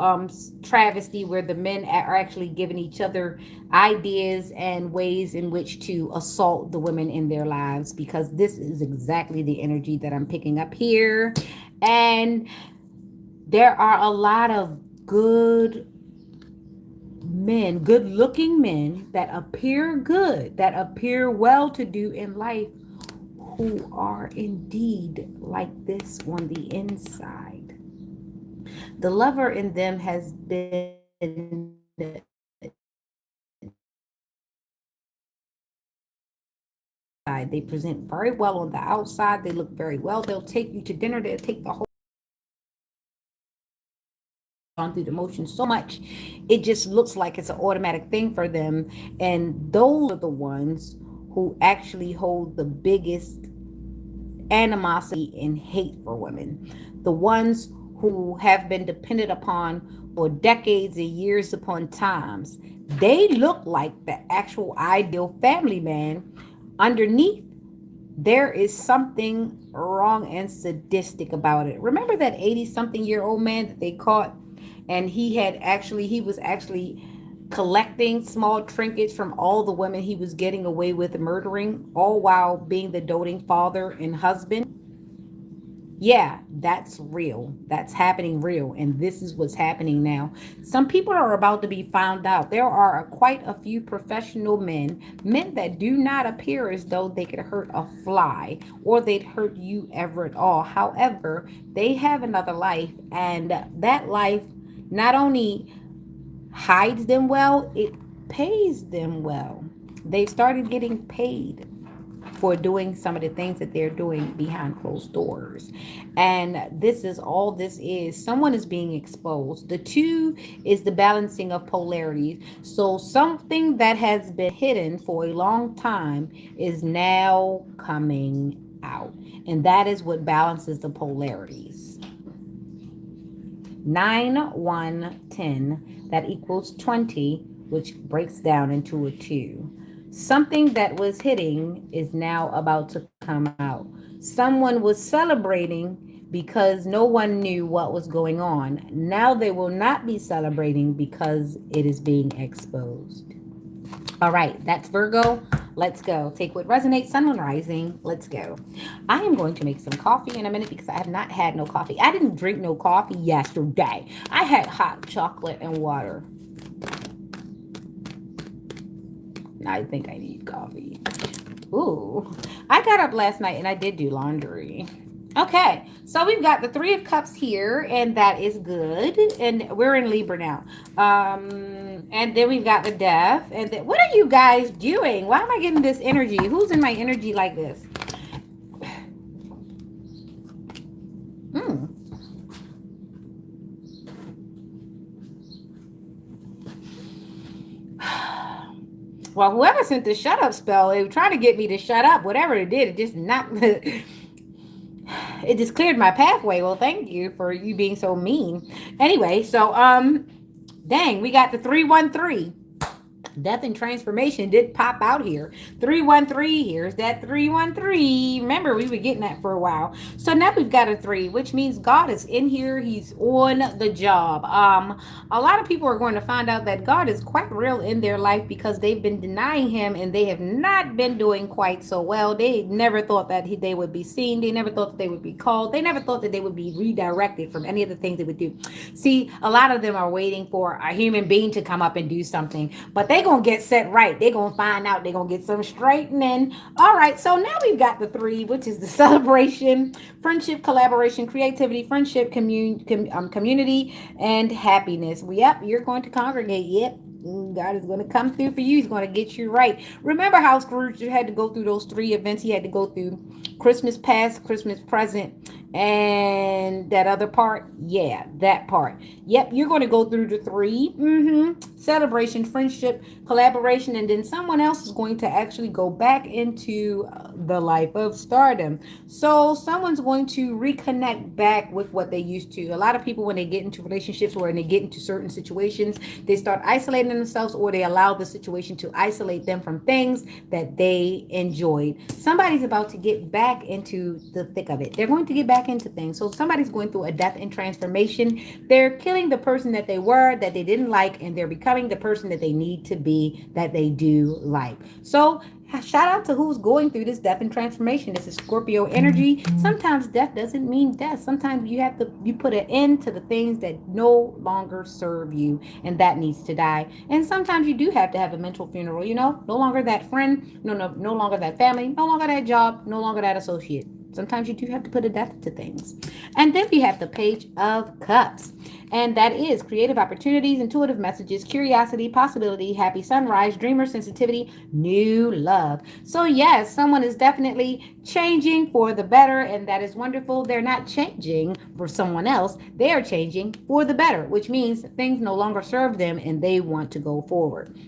travesty where the men are actually giving each other ideas and ways in which to assault the women in their lives, because this is exactly the energy that I'm picking up here. And there are a lot of good men, good looking men that appear good, that appear well to do in life, who are indeed like this on the inside. The lover in them has been they present very well on the outside. They look very well. They'll take you to dinner. They'll take the whole gone through the motion so much, it just looks like it's an automatic thing for them. And those are the ones who actually hold the biggest animosity and hate for women. The ones who have been depended upon for decades and years upon times. They look like the actual ideal family man. Underneath, There is something wrong and sadistic about it. Remember that 80 something year old man that they caught, and he was actually collecting small trinkets from all the women he was getting away with murdering, all while being the doting father and husband. Yeah, that's real. That's happening real. And this is what's happening now. Some people are about to be found out. There are quite a few professional men that do not appear as though they could hurt a fly or they'd hurt you ever at all. However, they have another life, and that life not only hides them well, it pays them well. They've started getting paid for doing some of the things that they're doing behind closed doors. And this is all this is. Someone is being exposed. The two is the balancing of polarities. So something that has been hidden for a long time is now coming out. And that is what balances the polarities. 9, 1, 10. That equals 20, which breaks down into a 2. Something that was hitting is now about to come out. Someone was celebrating because no one knew what was going on. Now they will not be celebrating because it is being exposed. All right, that's Virgo. Let's go. Take what resonates, Sun, Moon, Rising. Let's go. I am going to make some coffee in a minute because I have not had no coffee. I didn't drink no coffee yesterday. I had hot chocolate and water. I think I need coffee. Ooh, I got up last night and I did do laundry. Okay, so we've got the Three of Cups here, and that is good. And we're in Libra now. And then we've got the Death. And then, what are you guys doing? Why am I getting this energy? Who's in my energy like this? Hmm. Well, whoever sent the shut up spell, they were trying to get me to shut up. Whatever it did, it just knocked. It just cleared my pathway. Well, thank you for you being so mean. Anyway, so dang, we got the 313. Death and transformation did pop out here. 313. Here's that 313. Remember, we were getting that for a while. So now we've got a 3, which means God is in here. He's on the job. A lot of people are going to find out that God is quite real in their life because they've been denying him and they have not been doing quite so well. They never thought that they would be seen. They never thought that they would be called. They never thought that they would be redirected from any of the things they would do. See, a lot of them are waiting for a human being to come up and do something, but they gonna get set right. They're gonna find out. They're gonna get some straightening. All right, so now we've got the 3, which is the celebration, friendship, collaboration, creativity, friendship, community, and happiness. Yep, you're going to congregate. Yep, God is going to come through for you. He's going to get you right. Remember how Scrooge had to go through those 3 events? He had to go through Christmas past, Christmas present, and that other part. Yeah, that part. Yep, you're going to go through the 3. Celebration, friendship, collaboration, and then someone else is going to actually go back into the life of stardom. So someone's going to reconnect back with what they used to. A lot of people, when they get into relationships or when they get into certain situations, they start isolating themselves, or they allow the situation to isolate them from things that they enjoyed. Somebody's about to get back into the thick of it. They're going to get back into things. So somebody's going through a death and transformation. They're killing the person that they were, that they didn't like, and they're becoming the person that they need to be, that they do like. So shout out to who's going through this death and transformation. This is Scorpio energy. Sometimes death doesn't mean death. Sometimes you put an end to the things that no longer serve you, and that needs to die. And sometimes you do have to have a mental funeral. No longer that friend, no longer that family, no longer that job, no longer that associate. Sometimes you do have to put a death to things. And then we have the Page of Cups. And that is creative opportunities, intuitive messages, curiosity, possibility, happy sunrise, dreamer, sensitivity, new love. So yes, someone is definitely changing for the better, and that is wonderful. They're not changing for someone else. They are changing for the better, which means things no longer serve them and they want to go forward.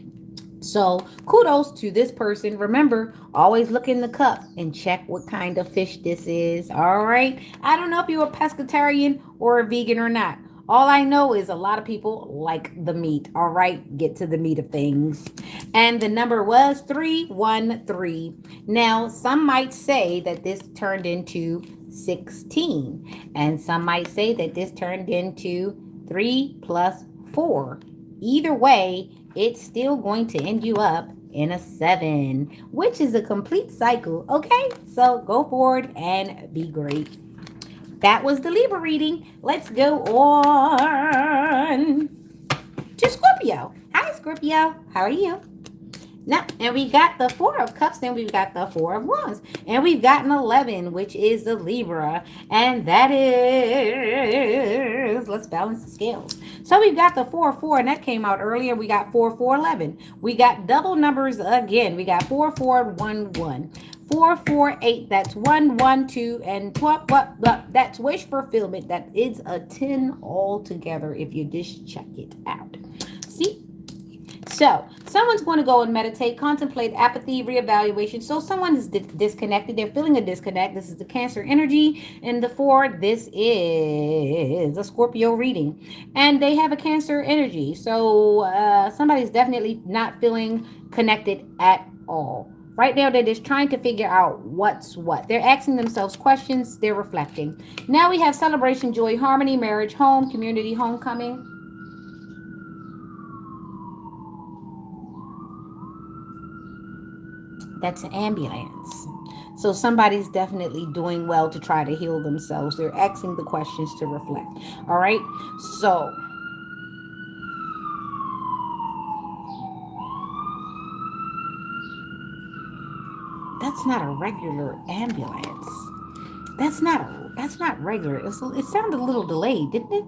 So kudos to this person. Remember, always look in the cup and check what kind of fish this is. All right. I don't know if you're a pescatarian or a vegan or not. All I know is a lot of people like the meat. All right, get to the meat of things. And the number was 313. Now, some might say that this turned into 16, and some might say that this turned into 3 plus 4. Either way, it's still going to end you up in a 7, which is a complete cycle. Okay, so go forward and be great. That was the Libra reading. Let's go on to Scorpio. Hi, Scorpio. How are you? Now, and we got the Four of Cups, then we've got the Four of Wands, and we've got an 11, which is the Libra, and that is, let's balance the scales. So we've got the 4 4, and that came out earlier. We got 4 4 11. We got double numbers again. We got 4 4 1 1. 4 4 8, that's 1 1 2, and what that's wish fulfillment. That is a 10 altogether if you just check it out. See, so someone's going to go and meditate, contemplate apathy, reevaluation. So someone is disconnected. They're feeling a disconnect. This is the Cancer energy. And the 4, this is a Scorpio reading. And they have a Cancer energy. So somebody's definitely not feeling connected at all. Right now, they're just trying to figure out what's what. They're asking themselves questions. They're reflecting. Now we have celebration, joy, harmony, marriage, home, community, homecoming. That's an ambulance. So somebody's definitely doing well to try to heal themselves. They're asking the questions to reflect. All right. So that's not a regular ambulance. That's not regular. It sounded a little delayed, didn't it?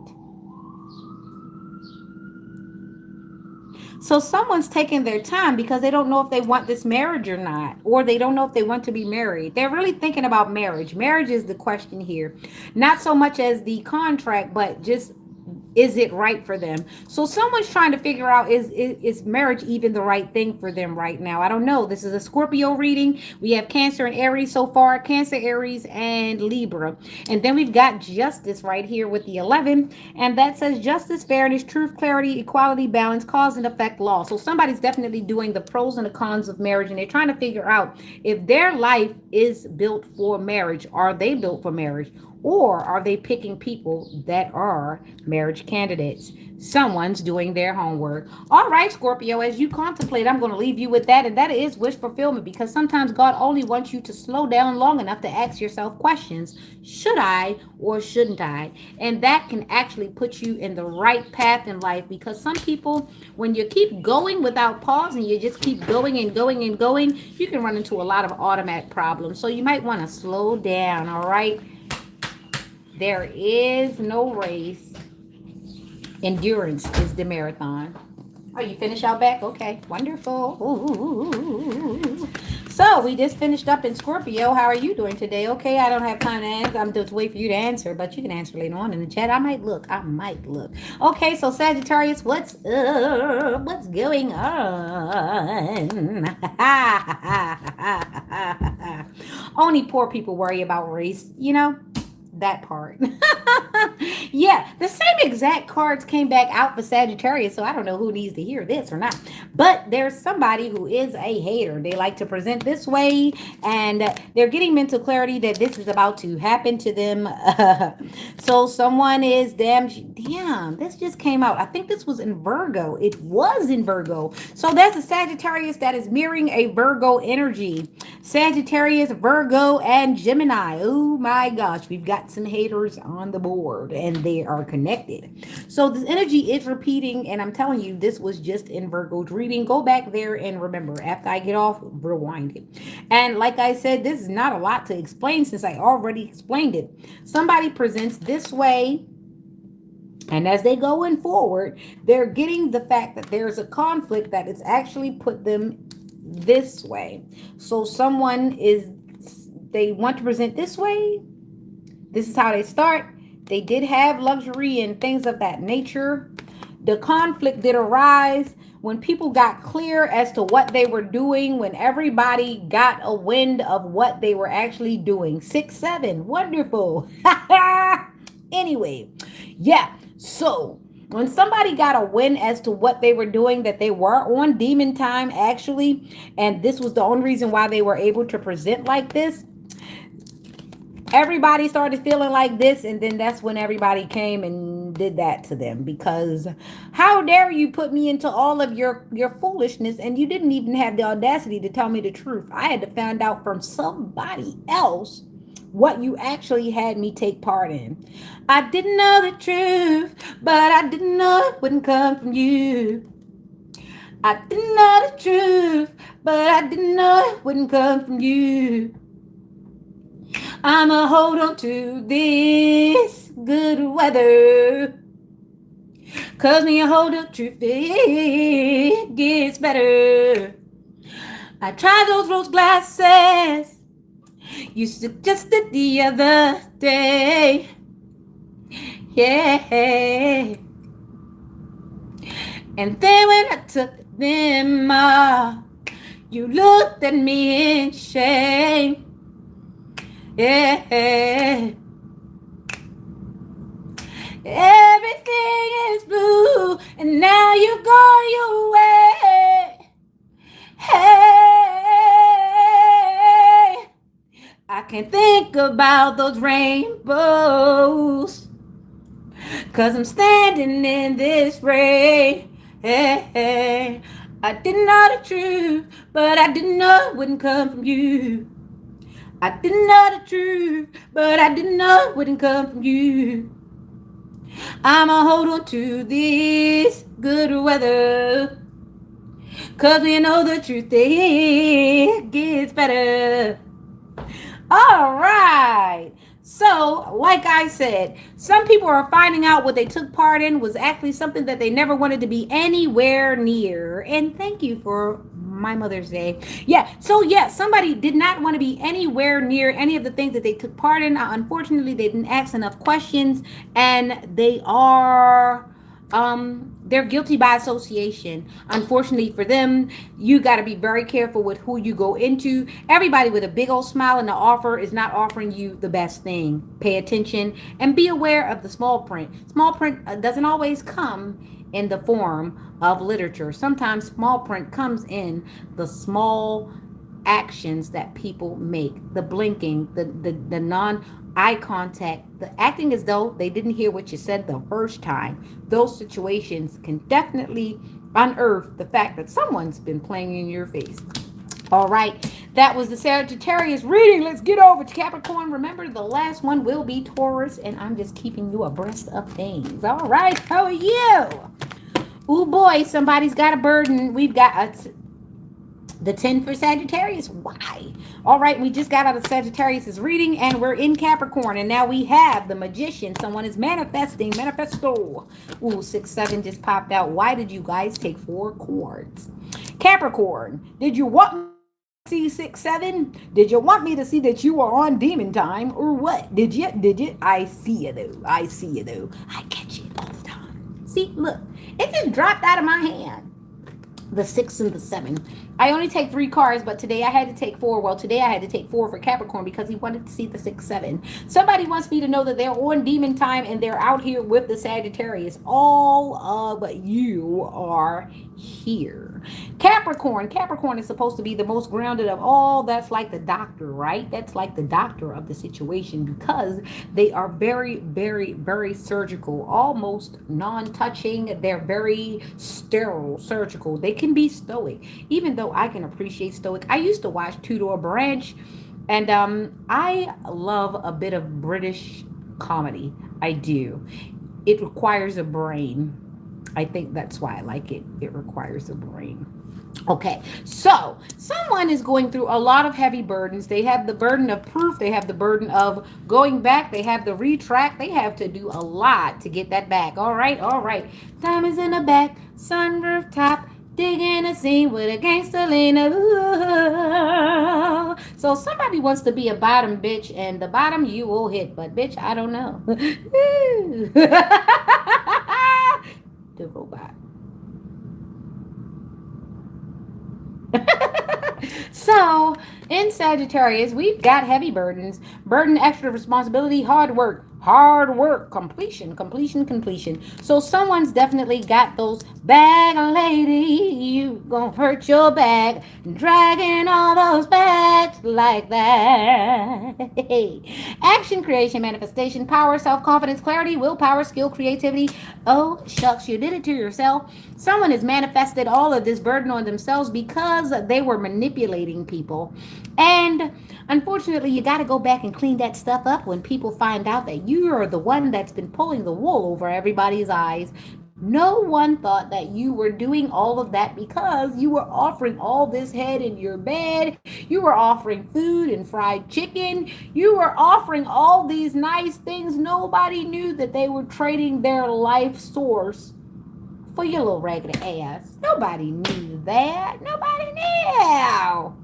So someone's taking their time because they don't know if they want this marriage or not, or they don't know if they want to be married. They're really thinking about marriage. Marriage is the question here. Not so much as the contract, but just is it right for them? So someone's trying to figure out is marriage even the right thing for them right now? I don't know. This is a Scorpio reading. We have Cancer and Aries so far, Cancer, Aries, and Libra. And then we've got justice right here with the 11. And that says justice, fairness, truth, clarity, equality, balance, cause and effect, law. So somebody's definitely doing the pros and the cons of marriage. And they're trying to figure out if their life is built for marriage. Are they built for marriage? Or are they picking people that are marriage candidates? Someone's doing their homework. All right, Scorpio, as you contemplate, I'm going to leave you with that. And that is wish fulfillment, because sometimes God only wants you to slow down long enough to ask yourself questions. Should I or shouldn't I? And that can actually put you in the right path in life, because some people, when you keep going without pause and you just keep going and going and going, you can run into a lot of automatic problems. So you might want to slow down, all right? There is no race. Endurance is the marathon. Oh, you finished out back? Okay, wonderful. Ooh. So we just finished up in Scorpio. How are you doing today? Okay, I don't have time to answer. I'm just waiting for you to answer, but you can answer later on in the chat. I might look. Okay, so Sagittarius, what's up? What's going on? Only poor people worry about race, that part. Yeah, the same exact cards came back out for Sagittarius, so I don't know who needs to hear this or not. But there's somebody who is a hater. They like to present this way, and they're getting mental clarity that this is about to happen to them. So someone is damn, this just came out. I think this was in Virgo. It was in Virgo. So that's a Sagittarius that is mirroring a Virgo energy. Sagittarius, Virgo, and Gemini. Oh my gosh, we've got some haters on the board, and they are connected. So this energy is repeating, and I'm telling you, this was just in Virgo's reading. Go back there and remember. After I get off, rewind it. And like I said, this is not a lot to explain since I already explained it. Somebody presents this way, and as they go in forward, they're getting the fact that there's a conflict that it's actually put them this way. So they want to present this way. This is how they start. They did have luxury and things of that nature. The conflict did arise when people got clear as to what they were doing, when everybody got a wind of what they were actually doing. 6 7, wonderful. Anyway, yeah. So, when somebody got a win as to what they were doing, that they were on demon time actually, and this was the only reason why they were able to present like this, everybody started feeling like this, and then that's when everybody came and did that to them, because how dare you put me into all of your foolishness, and you didn't even have the audacity to tell me the truth. I had to find out from somebody else what you actually had me take part in. I didn't know the truth, but I didn't know it wouldn't come from you. I didn't know the truth, but I didn't know it wouldn't come from you. I'ma hold on to this good weather. Cause when you hold on to it gets better. I tried those rose glasses you suggested the other day. Yeah. And then when I took them off, you looked at me in shame. Yeah. Everything is blue, and now you go your way. Hey, I can't think about those rainbows, 'cause I'm standing in this rain. Hey, I didn't know the truth, but I didn't know it wouldn't come from you. I didn't know the truth, but I didn't know it wouldn't come from you. I'ma hold on to this good weather, 'cause we know the truth, it gets better. All right. So, like I said, some people are finding out what they took part in was actually something that they never wanted to be anywhere near. And thank you for my Mother's Day. Yeah. So, yeah, somebody did not want to be anywhere near any of the things that they took part in. Unfortunately, they didn't ask enough questions, and they're guilty by association. Unfortunately for them, you got to be very careful with who you go into. Everybody with a big old smile and the offer is not offering you the best thing. Pay attention and be aware of the small print. Small print doesn't always come in the form of literature. Sometimes small print comes in the small actions that people make, the blinking, the non eye contact, the acting as though they didn't hear what you said the first time. Those situations can definitely unearth the fact that someone's been playing in your face. All right, that was the Sagittarius reading. Let's get over to Capricorn. Remember, the last one will be Taurus, and I'm just keeping you abreast of things. All right, how are you? Oh boy, somebody's got a burden. We've got the 10 for Sagittarius. Why? All right, we just got out of Sagittarius's reading, and we're in Capricorn, and now we have the Magician. Someone is manifesting. Manifesto. Ooh, 6-7 just popped out. Why did you guys take 4 chords? Capricorn, did you want me to see 6-7? Did you want me to see that you are on demon time, or what? Did you? I see you though. I see you though. I catch it all the time. See, look, it just dropped out of my hand. The 6 and the 7. I only take 3 cards, but today I had to take 4. Well, today I had to take 4 for Capricorn because he wanted to see the 6-7. Somebody wants me to know that they're on demon time and they're out here with the Sagittarius. All of you are here. Capricorn is supposed to be the most grounded of all. That's like the doctor, right? That's like the doctor of the situation, because they are very, very, very surgical, almost non-touching. They're very sterile, surgical. They can be stoic, even though I can appreciate stoic. I used to watch Tudor Branch, and I love a bit of British comedy. I do. It requires a brain. I think that's why I like it. It requires a brain. Okay, so someone is going through a lot of heavy burdens. They have the burden of proof. They have the burden of going back. They have the retract. They have to do a lot to get that back. All right, all right. Diamonds in the back, sunroof top, digging a scene with a gangster lean. Ooh. So somebody wants to be a bottom bitch, and the bottom you will hit, but bitch, I don't know. The robot. So In Sagittarius, we've got heavy burdens, burden, extra responsibility, hard work, completion, completion, completion. So someone's definitely got those bag lady. You gonna hurt your back, dragging all those bags like that. Action, creation, manifestation, power, self confidence, clarity, willpower, skill, creativity. Oh shucks, you did it to yourself. Someone has manifested all of this burden on themselves because they were manipulating people. And unfortunately, you got to go back and clean that stuff up when people find out that you are the one that's been pulling the wool over everybody's eyes. No one thought that you were doing all of that because you were offering all this head in your bed. You were offering food and fried chicken. You were offering all these nice things. Nobody knew that they were trading their life source for your little raggedy ass. Nobody knew that. Nobody knew.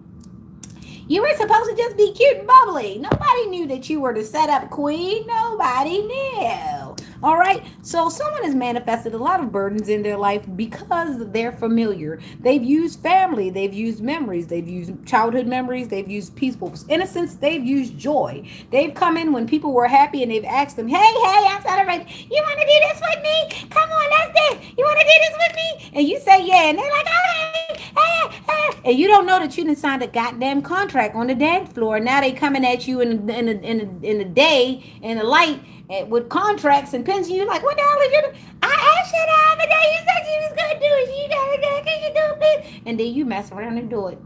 You were supposed to just be cute and bubbly. Nobody knew that you were the setup queen. Nobody knew. All right. So someone has manifested a lot of burdens in their life because they're familiar. They've used family. They've used memories. They've used childhood memories. They've used peaceful innocence. They've used joy. They've come in when people were happy and they've asked them, hey, I'm celebrating. You want to do this with me? Come on, let's dance. You want to do this with me? And you say, yeah. And they're like, oh, hey. And you don't know that you done signed a goddamn contract on the dance floor. And now they coming at you in the day in the light with contracts and pens. And you're like, what the hell are you doing? I asked you the other day. You said you was gonna do it. You gotta do it. Can you do it, please? And then you mess around and do it.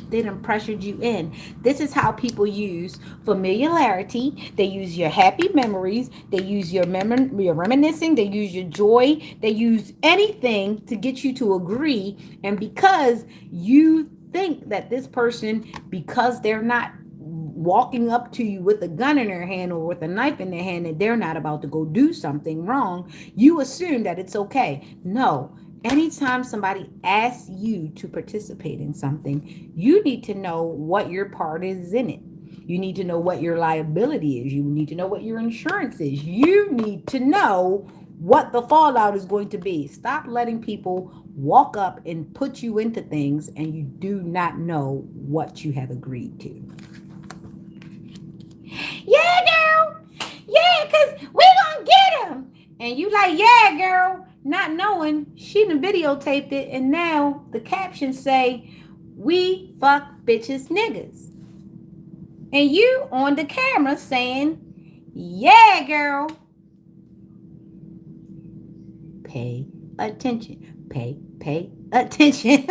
They done pressured you in. This is how people use familiarity. They use your happy memories. They use your reminiscing. They use your joy. They use anything to get you to agree. And because you think that this person, because they're not walking up to you with a gun in their hand or with a knife in their hand, that they're not about to go do something wrong, you assume that it's okay. No, anytime somebody asks you to participate in something, you need to know what your part is in it. You need to know what your liability is. You need to know what your insurance is. You need to know what the fallout is going to be. Stop letting people walk up and put you into things and you do not know what you have agreed to. Yeah, girl. Yeah, because we gonna get him. And you like, yeah, girl, not knowing she done videotaped it, and now the captions say, we fuck bitches niggas. And you on the camera saying, yeah, girl. Pay attention. Pay attention.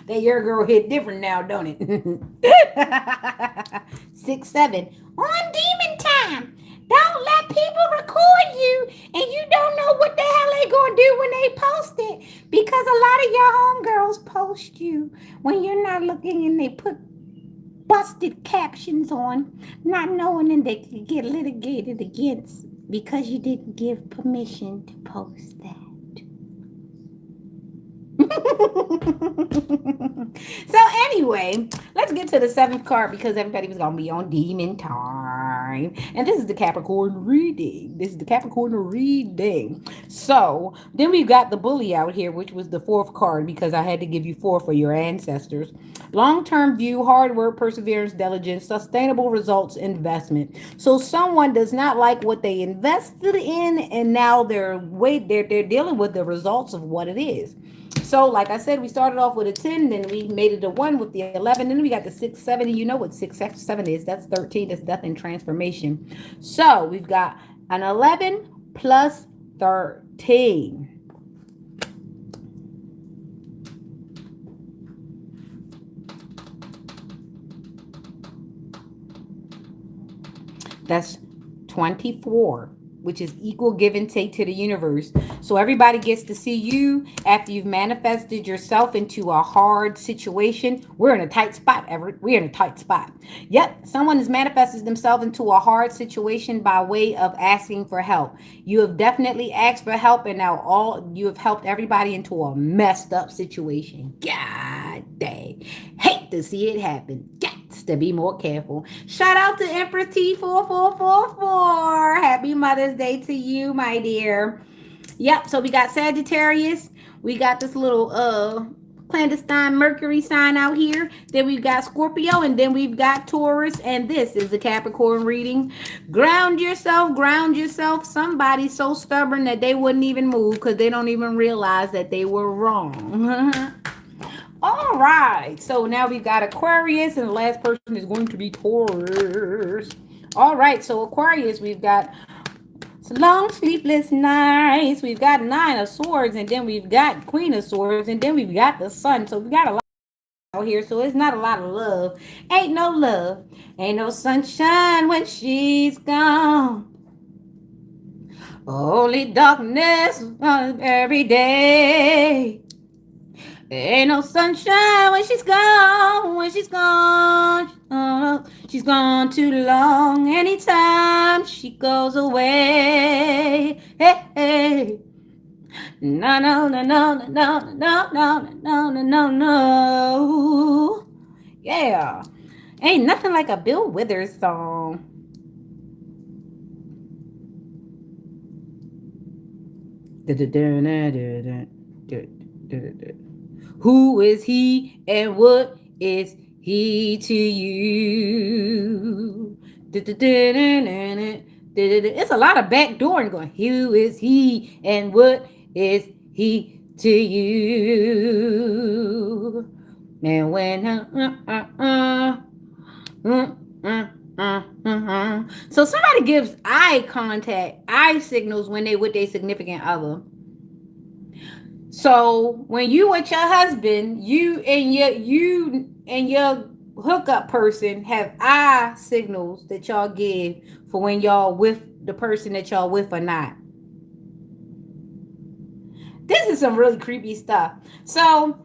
That your girl hit different now, don't it? 6-7 on demon time. Don't let people record you and you don't know what the hell they gonna do when they post it. Because a lot of your homegirls post you when you're not looking and they put busted captions on, not knowing that they could get litigated against because you didn't give permission to post that. So anyway, let's get to the seventh card because everybody was gonna be on demon time, and this is the Capricorn reading. So then we've got the bully out here, which was the fourth card because I had to give you four for your ancestors. Long-term view, hard work, perseverance, diligence, sustainable results, investment. So someone does not like what they invested in, and now they're dealing with the results of what it is. So, like I said, we started off with a 10, then we made it a 1 with the 11, then we got the 6, 7. You know what 6, 7 is? That's 13. That's death and transformation. So, we've got an 11 plus 13. That's 24, which is equal give and take to the universe. So everybody gets to see you after you've manifested yourself into a hard situation. We're in a tight spot, Everett. We're in a tight spot. Yep, someone has manifested themselves into a hard situation by way of asking for help. You have definitely asked for help, and now all you have helped everybody into a messed up situation. God dang. Hate to see it happen. Got to be more careful. Shout out to Empress T4444. Happy Mother's Day to you, my dear. Yep, so we got Sagittarius. We got this little clandestine Mercury sign out here. Then we've got Scorpio, and then we've got Taurus, and this is the Capricorn reading. Ground yourself, ground yourself. Somebody's so stubborn that they wouldn't even move because they don't even realize that they were wrong. All right, so now we've got Aquarius, and the last person is going to be Taurus. All right, so Aquarius, we've got long sleepless nights. We've got Nine of Swords, and then we've got Queen of Swords, and then we've got the Sun. So we've got a lot out here, so it's not a lot of love. Ain't no love, ain't no sunshine when she's gone. Only darkness every day. Ain't no sunshine when she's gone, when she's gone. Oh, she's gone too long. Anytime she goes away. Hey, hey. No, no, no, no, no, no, no, no, no, no, no, no. Yeah. Ain't nothing like a Bill Withers song. Who is he and what is he to you? It's a lot of backdooring going. Who is he and what is he to you? And when so somebody gives eye contact, eye signals when they with their significant other. So when you with your husband, you and your hookup person have eye signals that y'all give for when y'all with the person that y'all with or not. This is some really creepy stuff. So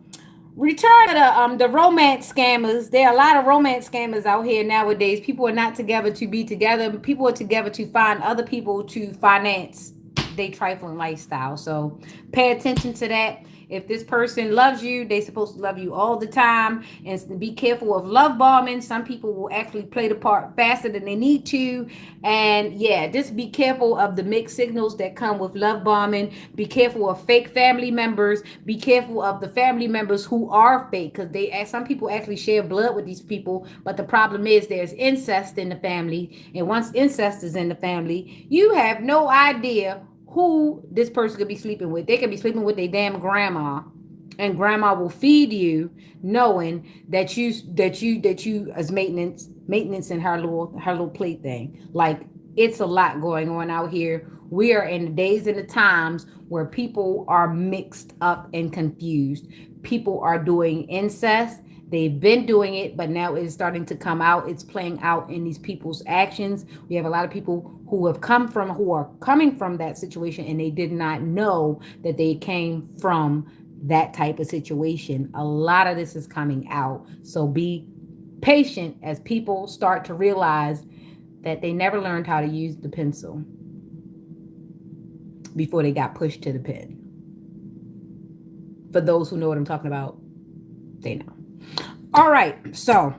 return to the romance scammers. There are a lot of romance scammers out here nowadays. People are not together to be together. People are together to find other people to finance they trifling lifestyle. So pay attention to that. If this person loves you, they're supposed to love you all the time. And be careful of love bombing. Some people will actually play the part faster than they need to. And yeah, just be careful of the mixed signals that come with love bombing. Be careful of fake family members. Be careful of the family members who are fake, because some people actually share blood with these people. But the problem is there's incest in the family. And once incest is in the family, you have no idea who this person could be sleeping with. They could be sleeping with their damn grandma, and grandma will feed you knowing that you as maintenance in her little plate thing. Like, it's a lot going on out here. We are in the days and the times where people are mixed up and confused. People are doing incest. They've been doing it, but now it's starting to come out. It's playing out in these people's actions. We have a lot of people who are coming from that situation, and they did not know that they came from that type of situation. A lot of this is coming out. So be patient as people start to realize that they never learned how to use the pencil before they got pushed to the pen. For those who know what I'm talking about, they know. All right, so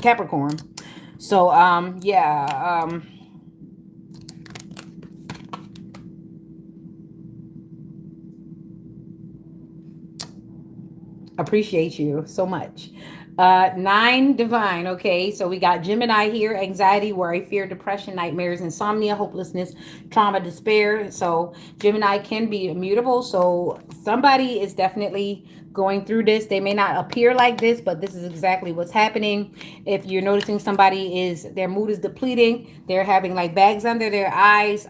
Capricorn. So appreciate you so much. 9 divine. Okay, so we got Gemini here: anxiety, worry, fear, depression, nightmares, insomnia, hopelessness, trauma, despair. So Gemini can be immutable. So somebody is definitely going through this. They may not appear like this, but this is exactly what's happening. If you're noticing somebody their mood is depleting, they're having like bags under their eyes,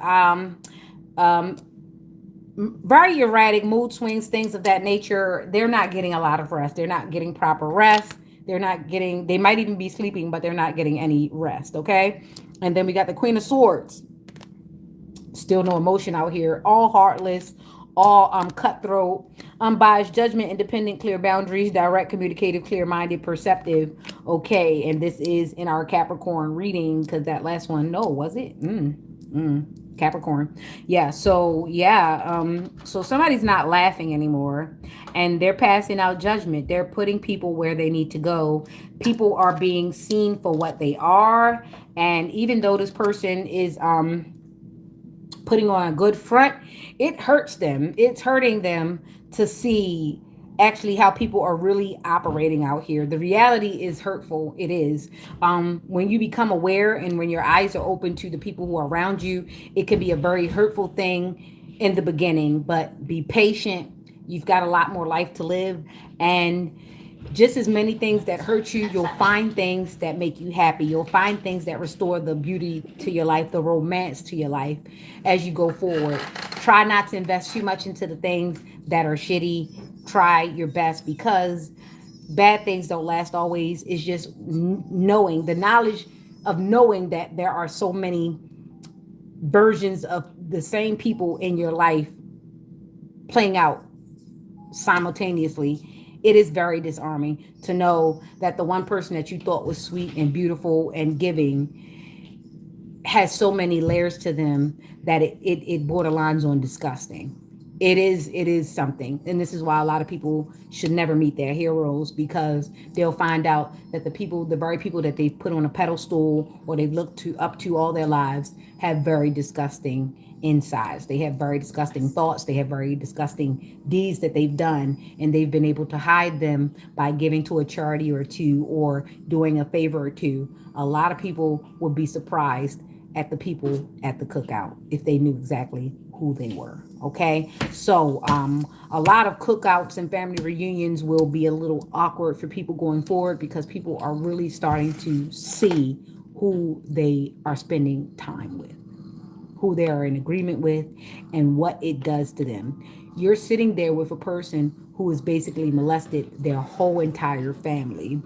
very erratic mood swings, things of that nature. They're not getting a lot of rest. They're not getting proper rest. They might even be sleeping, but they're not getting any rest. Okay. And then we got the Queen of Swords. Still no emotion out here. All heartless, all cutthroat, unbiased judgment, independent, clear boundaries, direct, communicative, clear-minded, perceptive. Okay. And this is in our Capricorn reading, because that last one, no, was it? Capricorn. Yeah, so yeah, so somebody's not laughing anymore and they're passing out judgment. They're putting people where they need to go. People are being seen for what they are, and even though this person is putting on a good front, it hurts them. It's hurting them to see actually how people are really operating out here. The reality is hurtful. It is. When you become aware and when your eyes are open to the people who are around you, it can be a very hurtful thing in the beginning, but be patient. You've got a lot more life to live, and just as many things that hurt you, you'll find things that make you happy. You'll find things that restore the beauty to your life, the romance to your life as you go forward. Try not to invest too much into the things that are shitty. Try your best, because bad things don't last always. It's just knowing the knowledge of knowing that there are so many versions of the same people in your life playing out simultaneously. It is very disarming to know that the one person that you thought was sweet and beautiful and giving has so many layers to them that it borderlines on disgusting. It is something, and this is why a lot of people should never meet their heroes, because they'll find out that the very people that they've put on a pedestal or they've looked to up to all their lives, have very disgusting insides. They have very disgusting thoughts. They have very disgusting deeds that they've done, and they've been able to hide them by giving to a charity or two or doing a favor or two. A lot of people would be surprised at the people at the cookout if they knew exactly who they were. Okay, so a lot of cookouts and family reunions will be a little awkward for people going forward, because people are really starting to see who they are spending time with, who they are in agreement with, and what it does to them. You're sitting there with a person who has basically molested their whole entire family,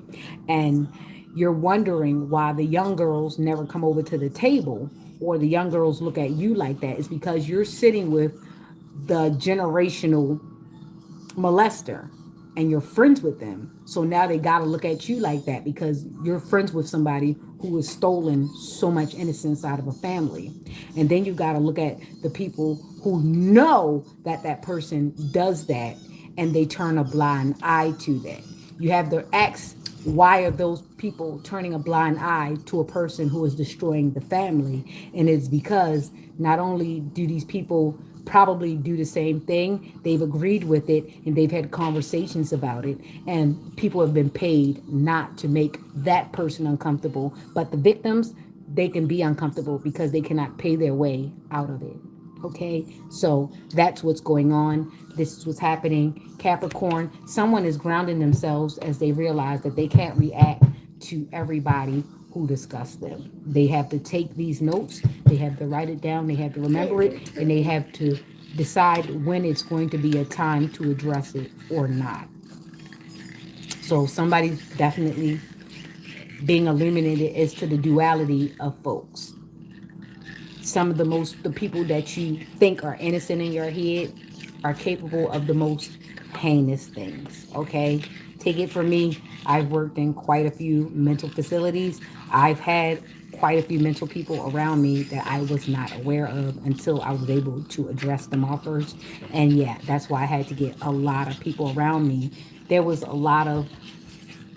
and you're wondering why the young girls never come over to the table, or the young girls look at you like that. Is because you're sitting with the generational molester and you're friends with them. So now they got to look at you like that, because you're friends with somebody who has stolen so much innocence out of a family. And then you got to look at the people who know that that person does that, and they turn a blind eye to that. You have to ask, why are those people turning a blind eye to a person who is destroying the family? And it's because not only do these people probably do the same thing, they've agreed with it and they've had conversations about it, and people have been paid not to make that person uncomfortable, but the victims, they can be uncomfortable because they cannot pay their way out of it. Okay, so that's what's going on. This is what's happening. Capricorn, someone is grounding themselves as they realize that they can't react to everybody who discuss them. They have to take these notes, they have to write it down, they have to remember it, and they have to decide when it's going to be a time to address it or not. So somebody's definitely being illuminated as to the duality of folks. Some of the people that you think are innocent in your head are capable of the most heinous things. Okay, take it from me, I've worked in quite a few mental facilities. I've had quite a few mental people around me that I was not aware of until I was able to address them offers. And yeah, that's why I had to get a lot of people around me. There was a lot of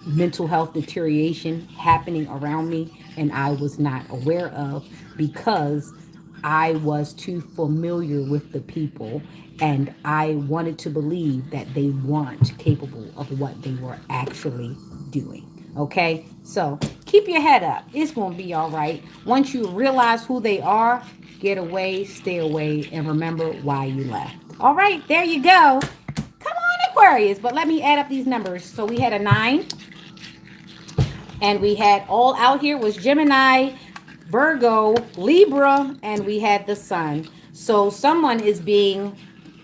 mental health deterioration happening around me, and I was not aware of, because I was too familiar with the people, and I wanted to believe that they weren't capable of what they were actually doing. Okay, so keep your head up. It's going to be all right. Once you realize who they are, get away, stay away, and remember why you left. All right, there you go. Come on, Aquarius. But let me add up these numbers. So we had a 9, and we had all out here was Gemini, Virgo, Libra, and we had the sun. So someone is being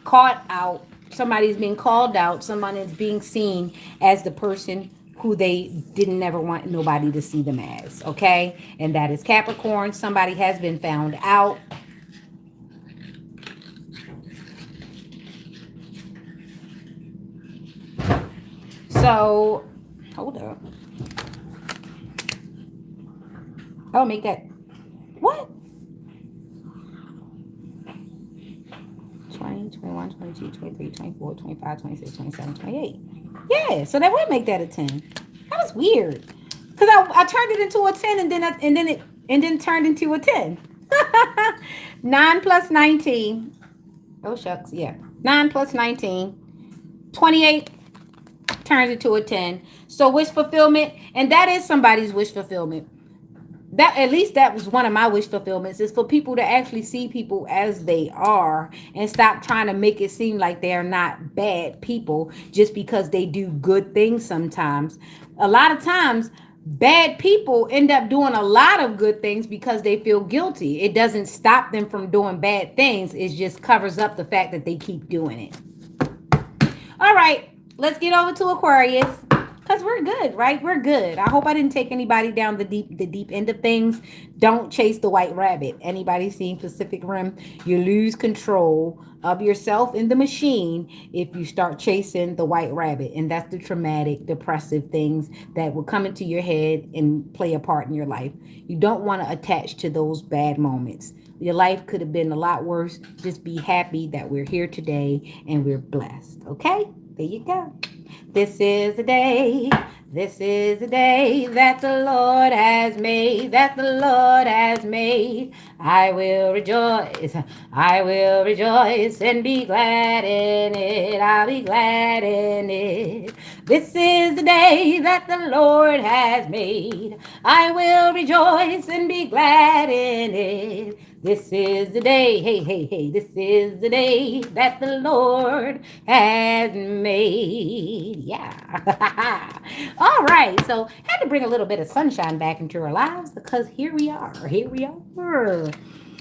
caught out, somebody's being called out, someone is being seen as the person who they didn't ever want nobody to see them as. Okay, and that is Capricorn. Somebody has been found out. So hold up. I'll make that. What? 21, 22, 23, 24, 25, 26, 27, 28. Yeah, so that would make that a 10. That was weird. Because I turned it into a 10 and then turned into a 10. 9 plus 19. Oh shucks, yeah. 9 plus 19. 28 turns into a 10. So wish fulfillment, and that is somebody's wish fulfillment. That at least that was one of my wish fulfillments is for people to actually see people as they are and stop trying to make it seem like they're not bad people just because they do good things sometimes. A lot of times bad people end up doing a lot of good things because they feel guilty. It doesn't stop them from doing bad things. It just covers up the fact that they keep doing it. All right, let's get over to Aquarius. Because we're good, right? We're good. I hope I didn't take anybody down the deep end of things. Don't chase the white rabbit. Anybody seeing Pacific Rim, you lose control of yourself in the machine if you start chasing the white rabbit. And that's the traumatic, depressive things that will come into your head and play a part in your life. You don't want to attach to those bad moments. Your life could have been a lot worse. Just be happy that we're here today and we're blessed. Okay? There you go. This is the day. This is the day that the Lord has made. That the Lord has made. I will rejoice. I will rejoice and be glad in it. I'll be glad in it. This is the day that the Lord has made. I will rejoice and be glad in it. This is the day, hey, hey, hey, this is the day that the Lord has made. Yeah. All right. So, had to bring a little bit of sunshine back into our lives because here we are. Here we are.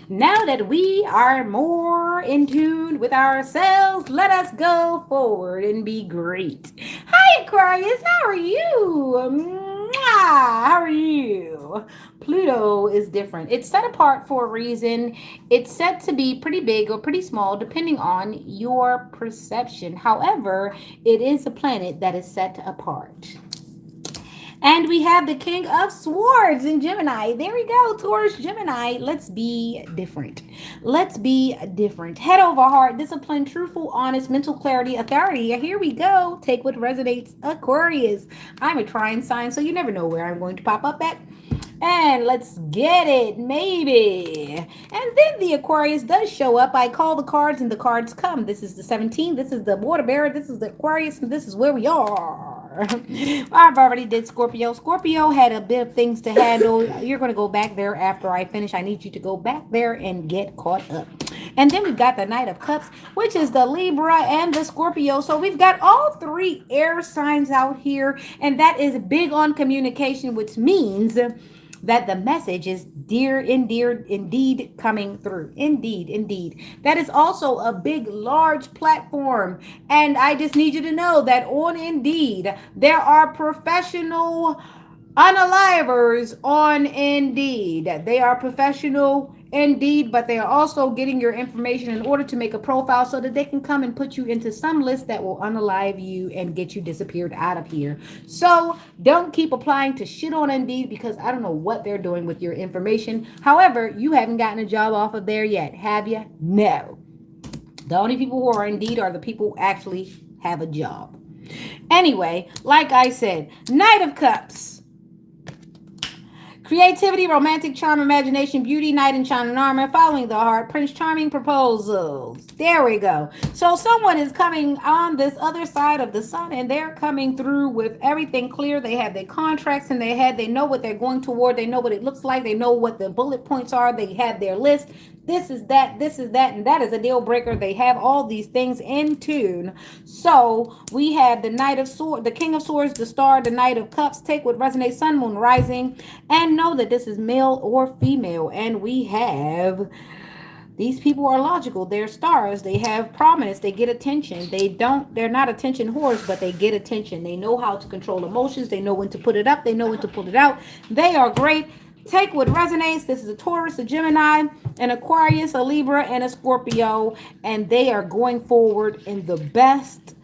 Now that we are more in tune with ourselves, let us go forward and be great. Hi, Aquarius. How are you? How are you? Pluto is different. It's set apart for a reason. It's set to be pretty big or pretty small, depending on your perception. However, it is a planet that is set apart. And we have the King of Swords in Gemini. There we go, Taurus, Gemini. Let's be different. Let's be different. Head over heart, discipline, truthful, honest, mental clarity, authority. Here we go. Take what resonates, Aquarius. I'm a trying sign, so you never know where I'm going to pop up at. And let's get it, maybe. And then the Aquarius does show up. I call the cards and the cards come. This is the 17th. This is the water bearer. This is the Aquarius. And this is where we are. I've already did Scorpio. Scorpio had a bit of things to handle. You're going to go back there after I finish. I need you to go back there and get caught up. And then we've got the Knight of Cups, which is the Libra and the Scorpio. So we've got all three air signs out here. And that is big on communication, which means that the message is indeed coming through. Indeed. That is also a big, large platform. And I just need you to know that on Indeed, there are professional unalivers on Indeed. They are professional Indeed, but they are also getting your information in order to make a profile so that they can come and put you into some list that will unalive you and get you disappeared out of here. So don't keep applying to shit on Indeed because I don't know what they're doing with your information. However, you haven't gotten a job off of there yet, have you? No. The only people who are Indeed are the people who actually have a job. Anyway, like I said, Knight of Cups. Creativity, romantic charm, imagination, beauty, knight in shining armor, following the heart, Prince Charming proposals. There we go. So someone is coming on this other side of the sun and they're coming through with everything clear. They have their contracts in their head. They know what they're going toward. They know what it looks like. They know what the bullet points are. They have their list. This is that, and that is a deal breaker. They have all these things in tune. So we have the Knight of Swords, the King of Swords, the Star, the Knight of Cups. Take what resonates, Sun, Moon, Rising, and know that this is male or female. And we have these people are logical. They're stars. They have prominence. They get attention. They're not attention whores, but they get attention. They know how to control emotions. They know when to put it up. They know when to put it out. They are great. Take what resonates. This is a Taurus, a Gemini, an Aquarius, a Libra, and a Scorpio. And they are going forward in the best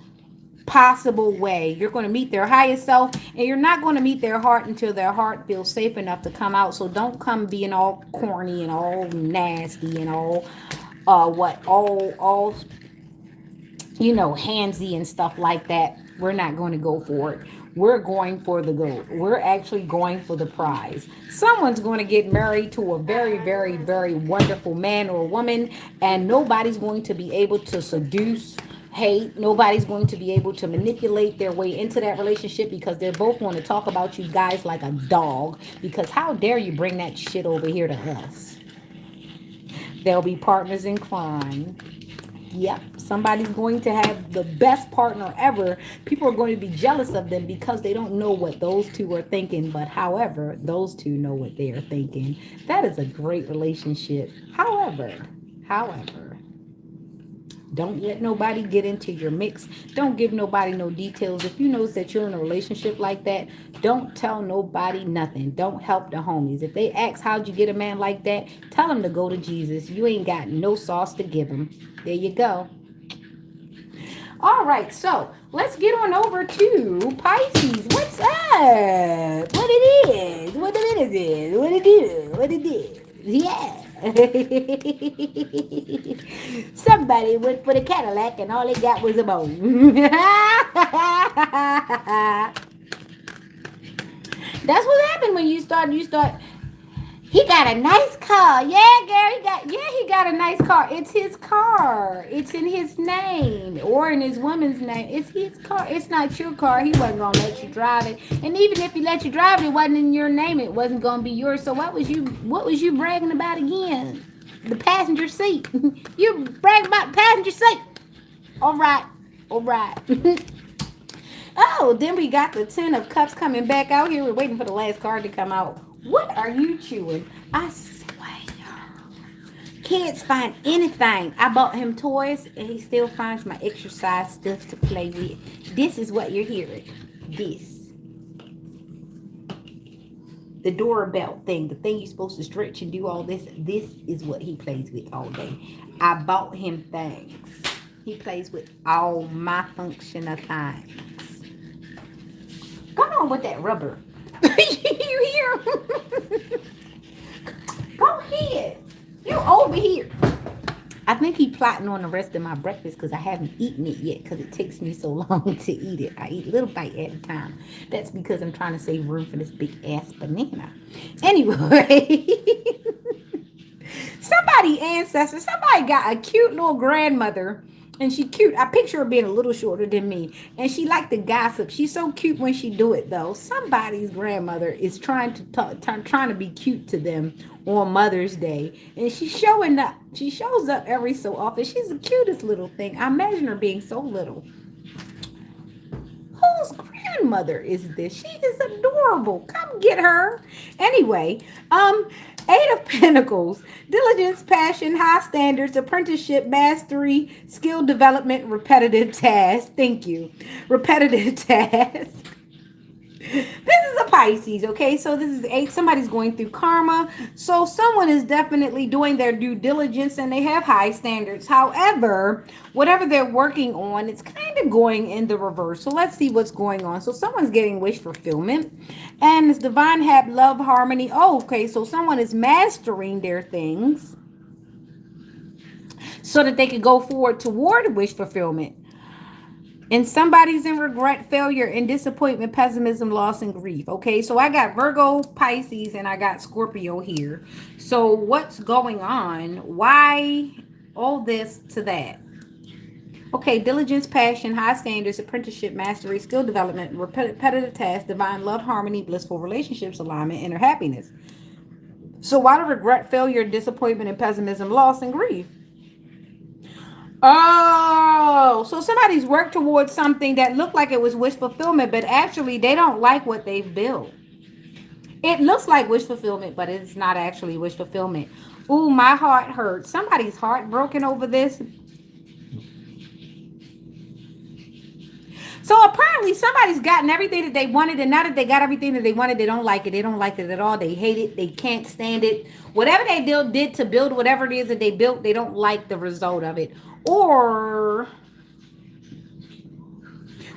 possible way. You're going to meet their highest self, and you're not going to meet their heart until their heart feels safe enough to come out. So don't come being all corny and all nasty and all handsy and stuff like that. We're not going to go for it. We're going for the gold. We're actually going for the prize. Someone's going to get married to a very, very, very wonderful man or woman, and nobody's going to be able to seduce, hate. Nobody's going to be able to manipulate their way into that relationship because they're both going to talk about you guys like a dog. Because how dare you bring that shit over here to us? They'll be partners in crime. Yep, somebody's going to have the best partner ever. People are going to be jealous of them because they don't know what those two are thinking. But however, those two know what they are thinking. That is a great relationship. However, don't let nobody get into your mix. Don't give nobody no details. If you know that you're in a relationship like that, don't tell nobody nothing. Don't help the homies. If they ask how'd you get a man like that, tell them to go to Jesus. You ain't got no sauce to give them. There you go. All right, so let's get on over to Pisces. What's up? What it is? What it is? What it do? What it is? Yeah. Somebody went for the Cadillac and all they got was a bone. That's what happened when you start. He got a nice car. Yeah, Gary he got a nice car. It's his car. It's in his name or in his woman's name. It's his car. It's not your car. He wasn't gonna let you drive it. And even if he let you drive it, it wasn't in your name. It wasn't gonna be yours. So what was you bragging about again? The passenger seat. You bragging about the passenger seat. All right. All right. Oh, then we got the 10 of cups coming back out here. We're waiting for the last card to come out. What are you chewing? I swear. Kids find anything. I bought him toys and he still finds my exercise stuff to play with. This is what you're hearing. This. The doorbell thing, the thing you're supposed to stretch and do all this. This is what he plays with all day. I bought him things. He plays with all my functional things. Come on with that rubber. You hear? Go ahead. You over here. I think he plotting on the rest of my breakfast because I haven't eaten it yet because it takes me so long to eat it. I eat a little bite at a time. That's because I'm trying to save room for this big ass banana. Anyway. Somebody got a cute little grandmother. And she cute. I picture her being a little shorter than me. And she like to gossip. She's so cute when she do it though. Somebody's grandmother is trying to be cute to them on Mother's Day. And she's showing up. She shows up every so often. She's the cutest little thing. I imagine her being so little. Whose grandmother is this? She is adorable. Come get her. Anyway, 8 of Pentacles, diligence, passion, high standards, apprenticeship, mastery, skill development, repetitive tasks. Thank you. Repetitive tasks. This is a Pisces, okay? So this is 8. Somebody's going through karma. So someone is definitely doing their due diligence and they have high standards. However, whatever they're working on, it's kind of going in the reverse. So let's see what's going on. So someone's getting wish fulfillment. And it's divine have love, harmony. Oh, okay. So someone is mastering their things so that they could go forward toward wish fulfillment. And somebody's in regret, failure, and disappointment, pessimism, loss, and grief. Okay, so I got Virgo, Pisces, and I got Scorpio here. So what's going on? Why all this to that? Okay, diligence, passion, high standards, apprenticeship, mastery, skill development, repetitive tasks, divine love, harmony, blissful relationships, alignment, inner happiness. So why the regret, failure, disappointment, and pessimism, loss, and grief? Oh, so somebody's worked towards something that looked like it was wish fulfillment, but actually they don't like what they've built. It looks like wish fulfillment, but it's not actually wish fulfillment. Ooh, my heart hurts. Somebody's heart broken over this. So apparently somebody's gotten everything that they wanted, and now that they got everything that they wanted, they don't like it. They don't like it at all. They hate it. They can't stand it. Whatever they did to build whatever it is that they built, they don't like the result of it. Or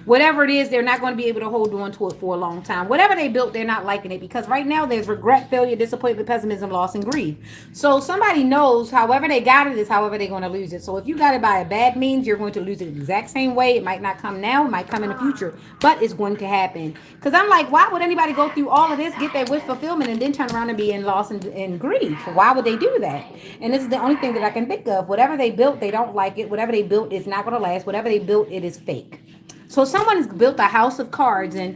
Whatever it is, they're not going to be able to hold on to it for a long time. Whatever they built, they're not liking it because right now there's regret, failure, disappointment, pessimism, loss, and grief. So somebody knows however they got it is however they're going to lose it. So if you got it by a bad means, you're going to lose it the exact same way. It might not come now, it might come in the future, but it's going to happen. Because I'm like, why would anybody go through all of this, get their wish fulfillment, and then turn around and be in loss and grief? Why would they do that? And this is the only thing that I can think of. Whatever they built, they don't like it. Whatever they built is not going to last. Whatever they built, it is fake. So someone's built a house of cards, and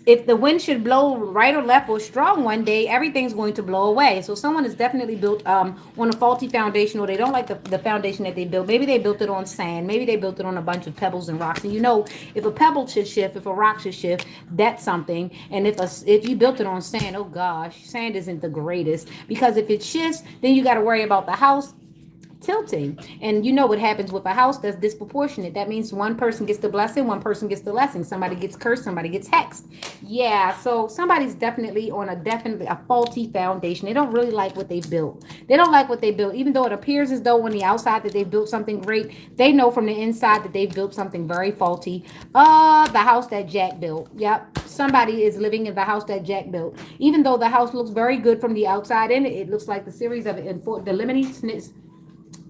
if the wind should blow right or left or strong one day, everything's going to blow away. So someone has definitely built on a faulty foundation, or they don't like the foundation that they built. Maybe they built it on sand. Maybe they built it on a bunch of pebbles and rocks. And you know, if a pebble should shift, if a rock should shift, that's something. And if you built it on sand, oh gosh, sand isn't the greatest, because if it shifts, then you got to worry about the house tilting. And you know what happens with a house that's disproportionate. That means one person gets the blessing, one person gets the lesson. Somebody gets cursed, somebody gets hexed. Yeah, so somebody's definitely on definitely a faulty foundation. They don't really like what they built. They don't like what they built, even though it appears as though on the outside that they built something great. They know from the inside that they built something very faulty. The house that Jack built. Yep. Somebody is living in the house that Jack built. Even though the house looks very good from the outside in, it looks like the series of the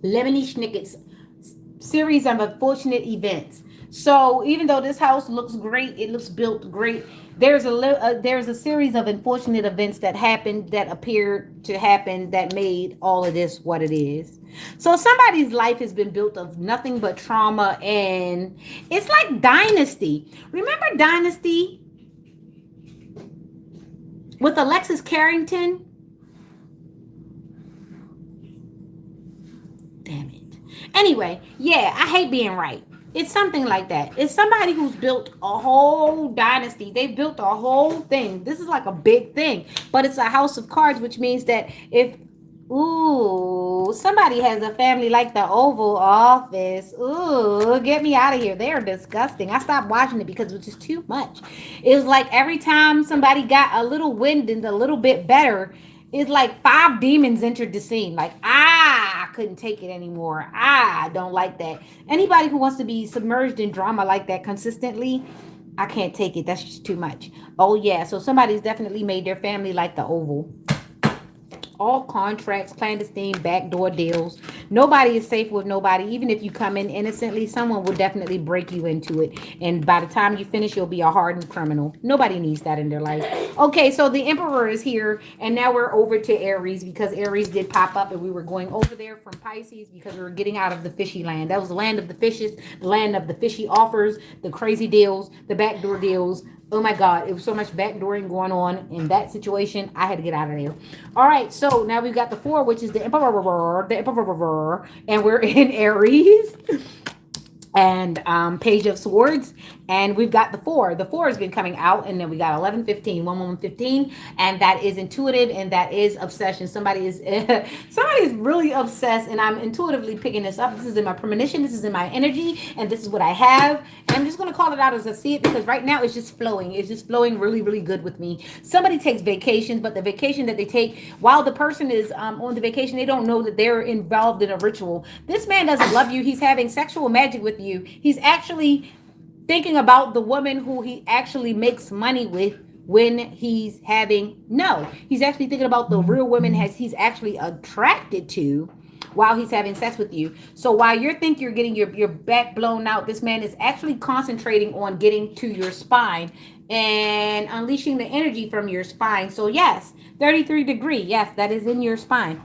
Lemony Snicket's series of unfortunate events. So even though this house looks great, it looks built great. There's a series of unfortunate events that happened, that appeared to happen, that made all of this what it is. So somebody's life has been built of nothing but trauma, and it's like Dynasty. Remember Dynasty with Alexis Carrington? Damn it. Anyway, yeah, I hate being right. It's something like that. It's somebody who's built a whole dynasty. They've built a whole thing. This is like a big thing, but it's a house of cards, which means that if somebody has a family like the Oval Office. Ooh, get me out of here. They are disgusting. I stopped watching it because it was just too much. It was like every time somebody got a little wind and a little bit better, it's like five demons entered the scene. Like, I couldn't take it anymore. I don't like that. Anybody who wants to be submerged in drama like that consistently, I can't take it. That's just too much. Oh, yeah. So somebody's definitely made their family like the Oval. All contracts, clandestine, backdoor deals. Nobody is safe with nobody. Even if you come in innocently, someone will definitely break you into it. And by the time you finish, you'll be a hardened criminal. Nobody needs that in their life. Okay, so the Emperor is here. And now we're over to Aries, because Aries did pop up and we were going over there from Pisces because we were getting out of the fishy land. That was the land of the fishes, the land of the fishy offers, the crazy deals, the backdoor deals. Oh my God, it was so much backdooring going on in that situation. I had to get out of there. All right, so now we've got the four, which is the Emperor, and we're in Aries. And Page of Swords, and we've got the four. The four has been coming out, and then we got 11, 15, 1, 1, 15, and that is intuitive, and that is obsession. Somebody is somebody is really obsessed, and I'm intuitively picking this up. This is in my premonition, this is in my energy, and this is what I have. And I'm just gonna call it out as I see it, because right now it's just flowing. It's just flowing really, really good with me. Somebody takes vacations, but the vacation that they take, while the person is on the vacation, they don't know that they're involved in a ritual. This man doesn't love you. He's having sexual magic with you. He's actually thinking about the woman who he actually makes money with when he's having he's actually thinking about the real women he's actually attracted to while he's having sex with you. So while you think you're getting your back blown out, this man is actually concentrating on getting to your spine and unleashing the energy from your spine. So yes, 33 degree. Yes, that is in your spine.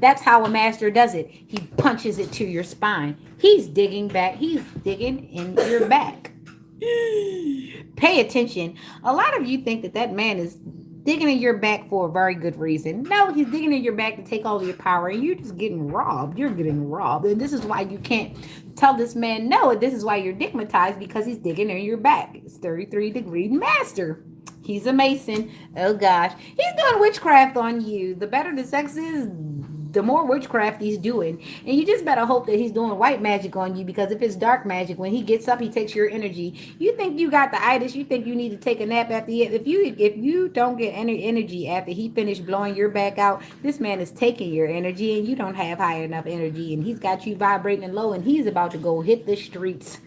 That's how a master does it. He punches it to your spine. He's digging back. He's digging in your back. Pay attention. A lot of you think that man is digging in your back for a very good reason. No, he's digging in your back to take all of your power, and you're just getting robbed. You're getting robbed. And this is why you can't tell this man no. And this is why you're digmatized, because he's digging in your back. It's 33 degree master. He's a Mason. Oh gosh. He's doing witchcraft on you. The better the sex is, the more witchcraft he's doing. And you just better hope that he's doing white magic on you, because if it's dark magic, when he gets up, he takes your energy. You think you got the itis, you think you need to take a nap after if you don't get any energy after he finished blowing your back out, this man is taking your energy, and you don't have high enough energy, and he's got you vibrating low, and he's about to go hit the streets.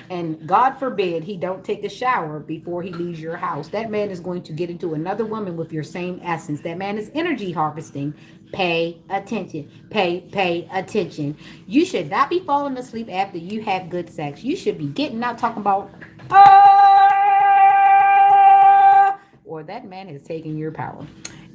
And God forbid he don't take a shower before he leaves your house. That man is going to get into another woman with your same essence. That man is energy harvesting. Pay attention. Pay attention. You should not be falling asleep after you have good sex. You should be getting out talking about, or that man is taking your power.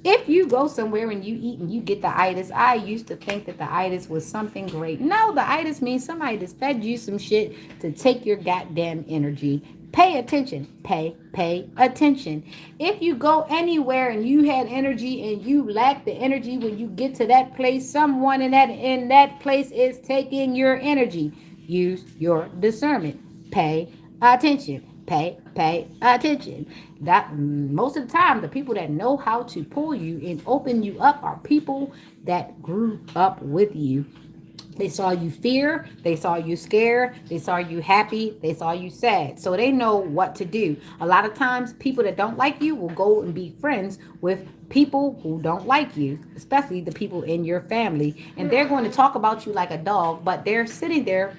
If you go somewhere and you eat and you get the itis, I used to think that the itis was something great. No, the itis means somebody just fed you some shit to take your goddamn energy. Pay attention. Pay attention. If you go anywhere and you had energy and you lack the energy when you get to that place, someone in that place is taking your energy. Use your discernment. Pay attention. Pay attention. That most of the time, the people that know how to pull you and open you up are people that grew up with you. They saw you fear, they saw you scared, they saw you happy, they saw you sad. So they know what to do. A lot of times, people that don't like you will go and be friends with people who don't like you, especially the people in your family. And they're going to talk about you like a dog, but they're sitting there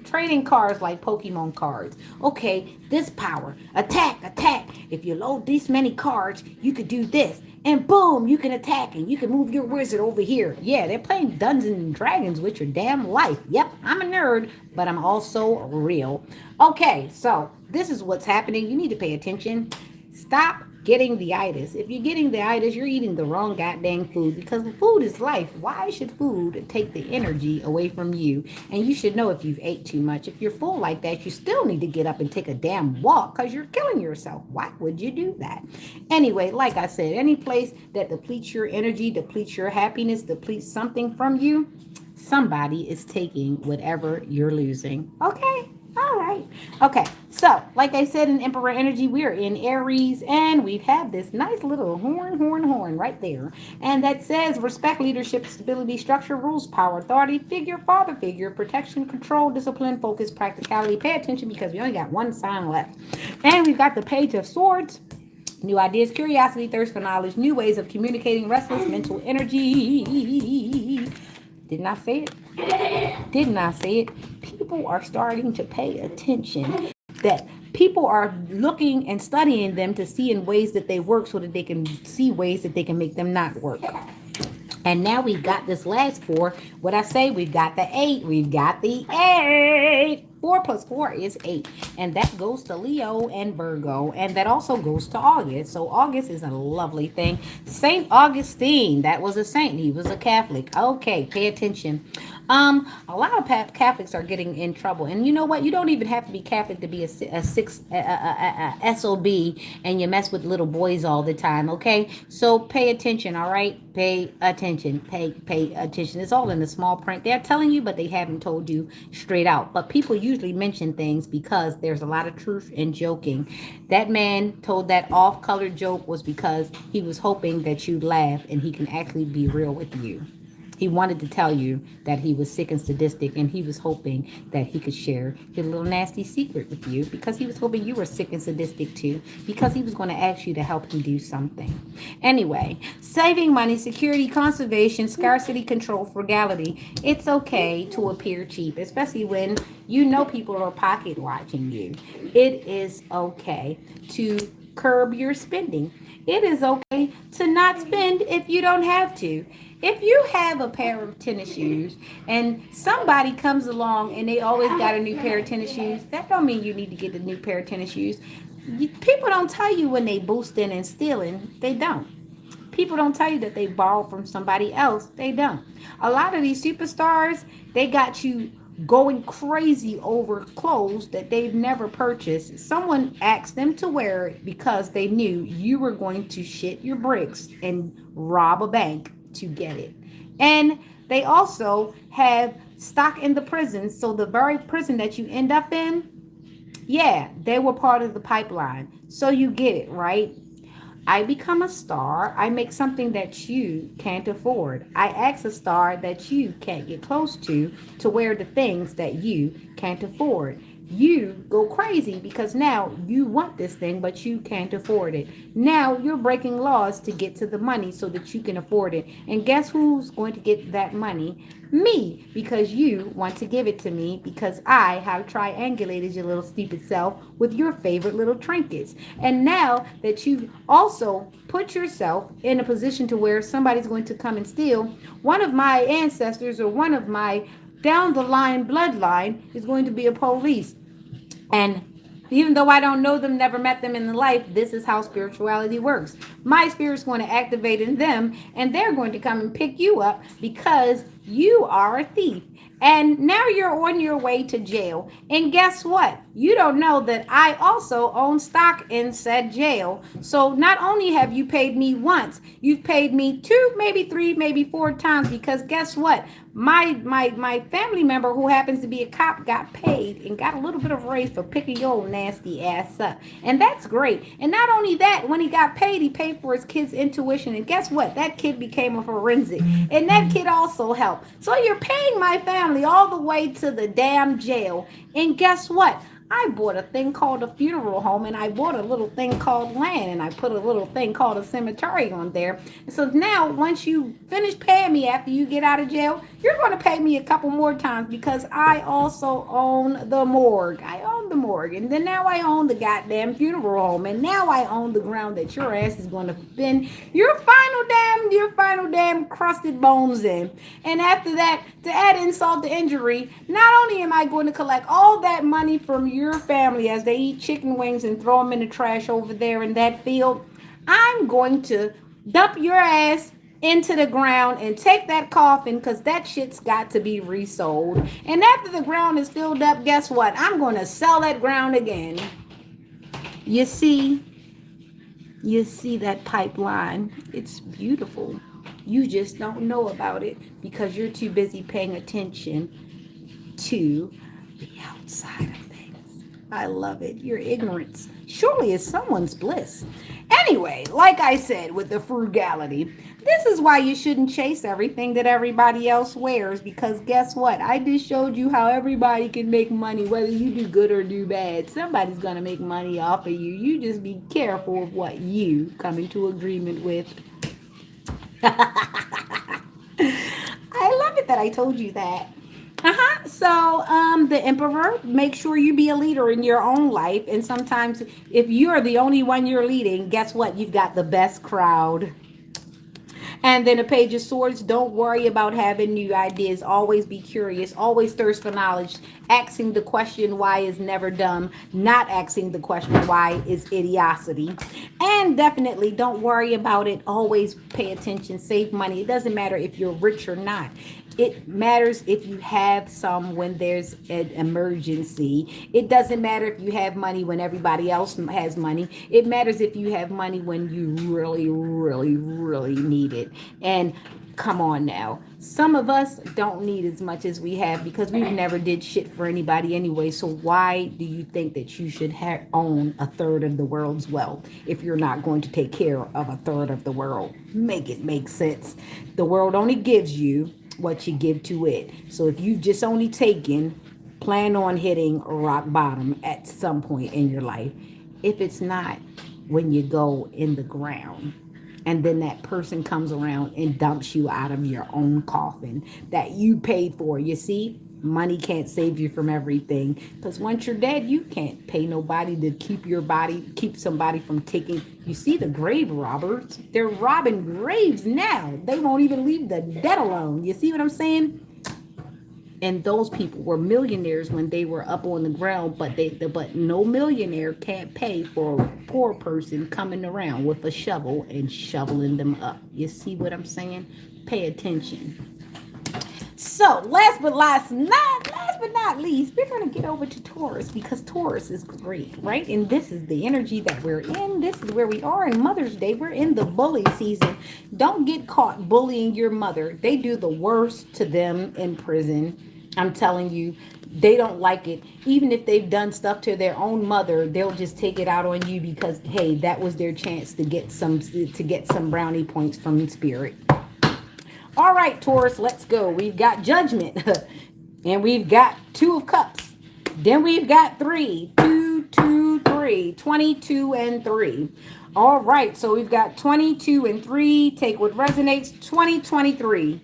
trading cards like Pokemon cards. Okay, this power, attack. If you load this many cards, you could do this. And boom, you can attack and you can move your wizard over here. Yeah, they're playing Dungeons and Dragons with your damn life. Yep, I'm a nerd, but I'm also real. Okay, so this is what's happening. You need to pay attention. Stop getting the itis. If you're getting the itis, you're eating the wrong goddamn food because food is life. Why should food take the energy away from you? And you should know if you've ate too much. If you're full like that, you still need to get up and take a damn walk because you're killing yourself. Why would you do that? Anyway, like I said, any place that depletes your energy, depletes your happiness, depletes something from you, somebody is taking whatever you're losing. Okay? All right. Okay. So, like I said in Emperor Energy, we're in Aries and we have this nice little horn right there. And that says respect, leadership, stability, structure, rules, power, authority, figure, father figure, protection, control, discipline, focus, practicality. Pay attention because we only got one sign left. And we've got the Page of Swords. New ideas, curiosity, thirst for knowledge, new ways of communicating, restless mental energy. Didn't I say it? Didn't I say it? People are starting to pay attention. That people are looking and studying them to see in ways that they work so that they can see ways that they can make them not work. And now we've got this last four. What I say, we've got the eight. We've got the eight. 4 plus 4 is 8. And that goes to Leo and Virgo. And that also goes to August. So August is a lovely thing. Saint Augustine, that was a saint. He was a Catholic. Okay, pay attention. A lot of Catholics are getting in trouble. And you know what? You don't even have to be Catholic to be a SOB and you mess with little boys all the time, okay? So pay attention, all right? Pay attention. Pay attention. It's all in the small print. They're telling you, but they haven't told you straight out. But people usually mention things because there's a lot of truth in joking. That man told that off-color joke was because he was hoping that you'd laugh and he can actually be real with you. He wanted to tell you that he was sick and sadistic, and he was hoping that he could share his little nasty secret with you because he was hoping you were sick and sadistic too, because he was going to ask you to help him do something. Anyway, saving money, security, conservation, scarcity, control, frugality. It's okay to appear cheap, especially when you know people are pocket watching you. It is okay to curb your spending. It is okay to not spend if you don't have to. If you have a pair of tennis shoes and somebody comes along and they always got a new pair of tennis shoes, that don't mean you need to get a new pair of tennis shoes. People don't tell you when they boosting and stealing. They don't. People don't tell you that they borrowed from somebody else. They don't. A lot of these superstars, they got you going crazy over clothes that they've never purchased. Someone asked them to wear it because they knew you were going to shit your bricks and rob a bank to get it. And they also have stock in the prisons. So the very prison that you end up in, yeah, they were part of the pipeline. So you get it, right? I become a star. I make something that you can't afford. I ask a star that you can't get close to wear the things that you can't afford. you go crazy because now you want this thing, but you can't afford it. Now you're breaking laws to get to the money so that you can afford it. And guess who's going to get that money? Me, because you want to give it to me because I have triangulated your little stupid self with your favorite little trinkets. And now that you've also put yourself in a position to where somebody's going to come and steal, one of my ancestors or one of my down the line bloodline is going to be a police. And even though I don't know them, never met them in the life, this is how spirituality works. My spirit's going to activate in them, and they're going to come and pick you up because you are a thief. And now you're on your way to jail. And guess what? You don't know that I also own stock in said jail. So not only have you paid me once, you've paid me two, maybe three, maybe four times because guess what? My family member who happens to be a cop got paid and got a little bit of raise for picking your nasty ass up. And that's great. And not only that, when he paid for his kid's intuition. And guess what? That kid became a forensic. And that kid also helped. So you're paying my family all the way to the damn jail. And guess what? I bought a thing called a funeral home and I bought a little thing called land and I put a little thing called a cemetery on there. And so now, once you finish paying me after you get out of jail, you're going to pay me a couple more times because I also own the morgue. I own the morgue. And then now I own the goddamn funeral home. And now I own the ground that your ass is going to spend your final damn crusted bones in. And after that, to add insult to injury, not only am I going to collect all that money from your family as they eat chicken wings and throw them in the trash over there in that field, I'm going to dump your ass into the ground and take that coffin because that shit's got to be resold. And after the ground is filled up, guess what? I'm going to sell that ground again. You see, you see that pipeline. It's beautiful. You just don't know about it because you're too busy paying attention to the outside of things. I love it. Your ignorance surely is someone's bliss. Anyway, like I said with the frugality, this is why you shouldn't chase everything that everybody else wears because guess what? I just showed you how everybody can make money whether you do good or do bad. Somebody's going to make money off of you. You just be careful of what you come into agreement with. I love it that I told you that. So, the emperor, make sure you be a leader in your own life. And sometimes, if you're the only one you're leading, guess what? You've got the best crowd. And then a page of swords, don't worry about having new ideas. Always be curious. Always thirst for knowledge. Asking the question why is never dumb. Not asking the question why is idiocy. And definitely don't worry about it. Always pay attention. Save money. It doesn't matter if you're rich or not. It matters if you have some when there's an emergency. It doesn't matter if you have money when everybody else has money. It matters if you have money when you really, really, really need it. And come on now. Some of us don't need as much as we have because we never did shit for anybody anyway. So why do you think that you should own a third of the world's wealth if you're not going to take care of a third of the world? Make it make sense. The world only gives you what you give to it. So if you've just only taken, plan on hitting rock bottom at some point in your life. If it's not when you go in the ground and then that person comes around and dumps you out of your own coffin that you paid for. You see, money can't save you from everything because once you're dead, you can't pay nobody to keep somebody from taking. You see the grave robbers, they're robbing graves now. They won't even leave the dead alone. You see what I'm saying? And those people were millionaires when they were up on the ground, but no millionaire can't pay for a poor person coming around with a shovel and shoveling them up. You see what I'm saying? Pay attention. So, last but not least, we're going to get over to Taurus because Taurus is great, right? And this is the energy that we're in. This is where we are in Mother's Day. We're in the bully season. Don't get caught bullying your mother. They do the worst to them in prison. I'm telling you, they don't like it. Even if they've done stuff to their own mother, they'll just take it out on you because, hey, that was their chance to get some brownie points from spirit. All right, Taurus, let's go. We've got Judgment and we've got Two of Cups. Then we've got 3, 2, 2, 3, 22 and 3. All right, so we've got 22 and 3. Take what resonates. 2023.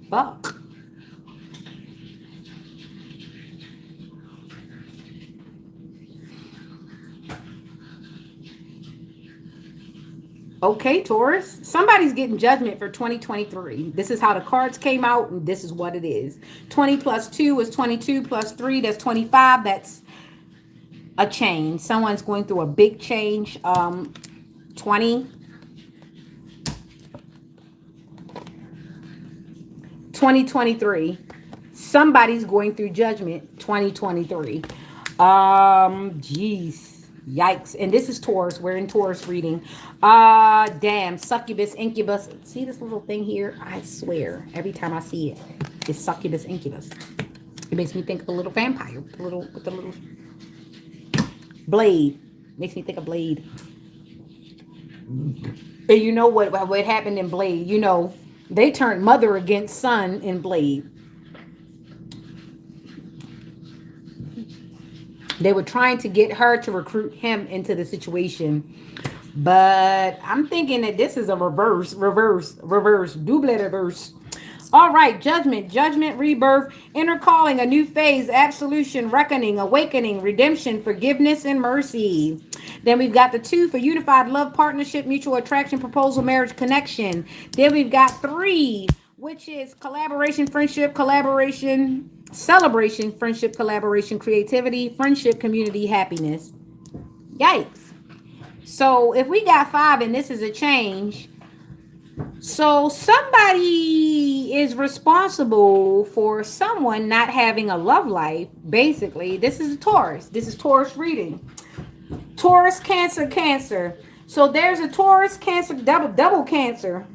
Fuck. Okay, Taurus. Somebody's getting judgment for 2023. This is how the cards came out, and this is what it is. 20 plus 2 is 22, plus 3, that's 25. That's a change. Someone's going through a big change. 20, 2023. Somebody's going through judgment 2023. Jeez. Yikes. And this is Taurus. We're in Taurus reading. Damn. Succubus, incubus. See this little thing here? I swear, every time I see it, it's succubus, incubus. It makes me think of a little vampire with a little blade. Makes me think of Blade. And you know what happened in Blade? You know, they turned mother against son in Blade. They were trying to get her to recruit him into the situation. But I'm thinking that this is a reverse, double reverse. All right, judgment, rebirth, inner calling, a new phase, absolution, reckoning, awakening, redemption, forgiveness, and mercy. Then we've got the 2 for unified love, partnership, mutual attraction, proposal, marriage, connection. Then we've got 3, which is collaboration, friendship, collaboration, celebration, friendship, collaboration, creativity, friendship, community, happiness. Yikes. So if we got 5 and this is a change, so somebody is responsible for someone not having a love life. Basically, this is a Taurus. This is Taurus reading. Taurus, Cancer, Cancer. So there's a Taurus, Cancer, double Cancer.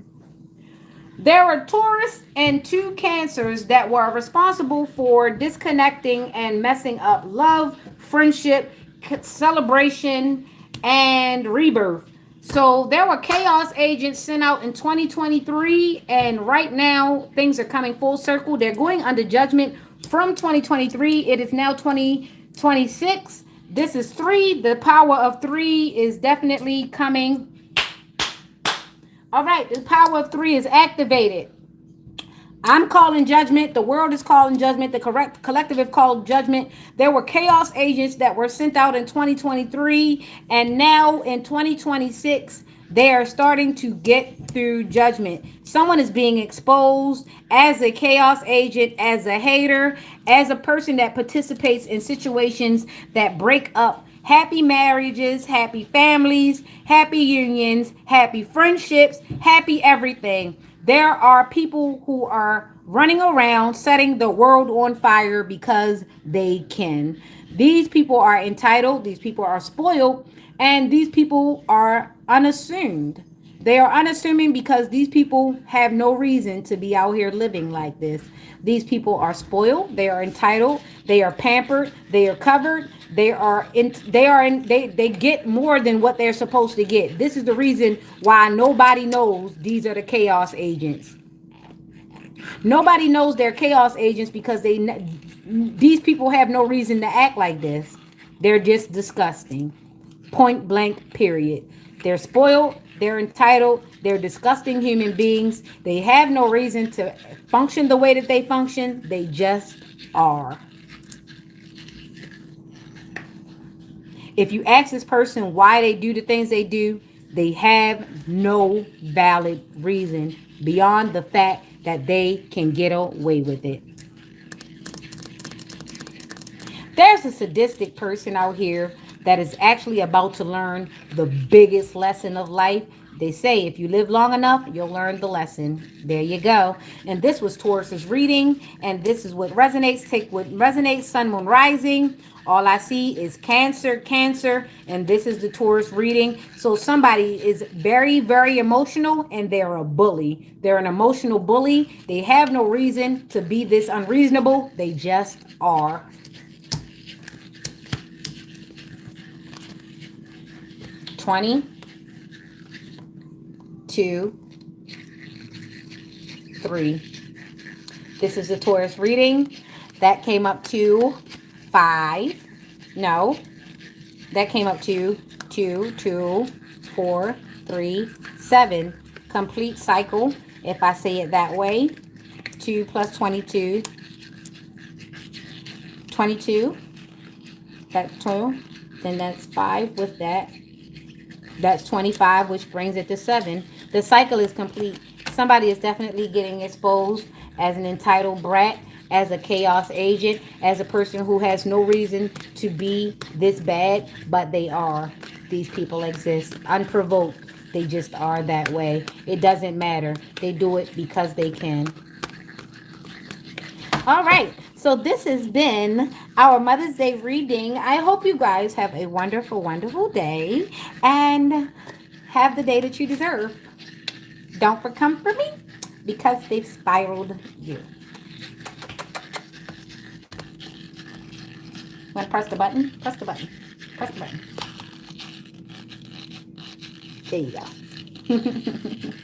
There were Taurus and 2 Cancers that were responsible for disconnecting and messing up love, friendship, celebration, and rebirth. So there were chaos agents sent out in 2023, and right now things are coming full circle. They're going under judgment from 2023. It is now 2026. This is 3. The power of 3 is definitely coming. All right, the power of 3 is activated. I'm calling judgment. The world is calling judgment. The correct collective is called judgment. There were chaos agents that were sent out in 2023, and now in 2026, they are starting to get through judgment. Someone is being exposed as a chaos agent, as a hater, as a person that participates in situations that break up happy marriages, happy families, happy unions, happy friendships, happy everything. There are people who are running around setting the world on fire because they can. These people are entitled, these people are spoiled, and these people are unassumed. They are unassuming because these people have no reason to be out here living like this. These people are spoiled, they are entitled, they are pampered, they are covered, they get more than what they're supposed to get. This is the reason why nobody knows these are the chaos agents. Nobody knows they're chaos agents because these people have no reason to act like this. They're just disgusting. Point blank, period. They're spoiled, they're entitled, they're disgusting human beings. They have no reason to function the way that they function. They just are. If you ask this person why they do the things they do, they have no valid reason beyond the fact that they can get away with it. There's a sadistic person out here that is actually about to learn the biggest lesson of life. They say if you live long enough, you'll learn the lesson. There you go. And this was Taurus's reading, and this is what resonates. Take what resonates. Sun, Moon, Rising. All I see is Cancer, Cancer, and this is the Taurus reading. So somebody is very, very emotional, and they're a bully. They're an emotional bully. They have no reason to be this unreasonable. They just are. $20, 2, 3. This is the Taurus reading. That came up to 5. No, that came up to 2, 2, 4, 3, 7. Complete cycle, if I say it that way. 2 plus 22, 22. That's 2. Then that's 5 with that. That's 25, which brings it to 7. The cycle is complete. Somebody is definitely getting exposed as an entitled brat, as a chaos agent, as a person who has no reason to be this bad, but they are. These people exist unprovoked. They just are that way. It doesn't matter. They do it because they can. All right. So this has been our Mother's Day reading. I hope you guys have a wonderful, wonderful day and have the day that you deserve. Don't come for me because they've spiraled you. Want to press the button? Press the button. Press the button. There you go.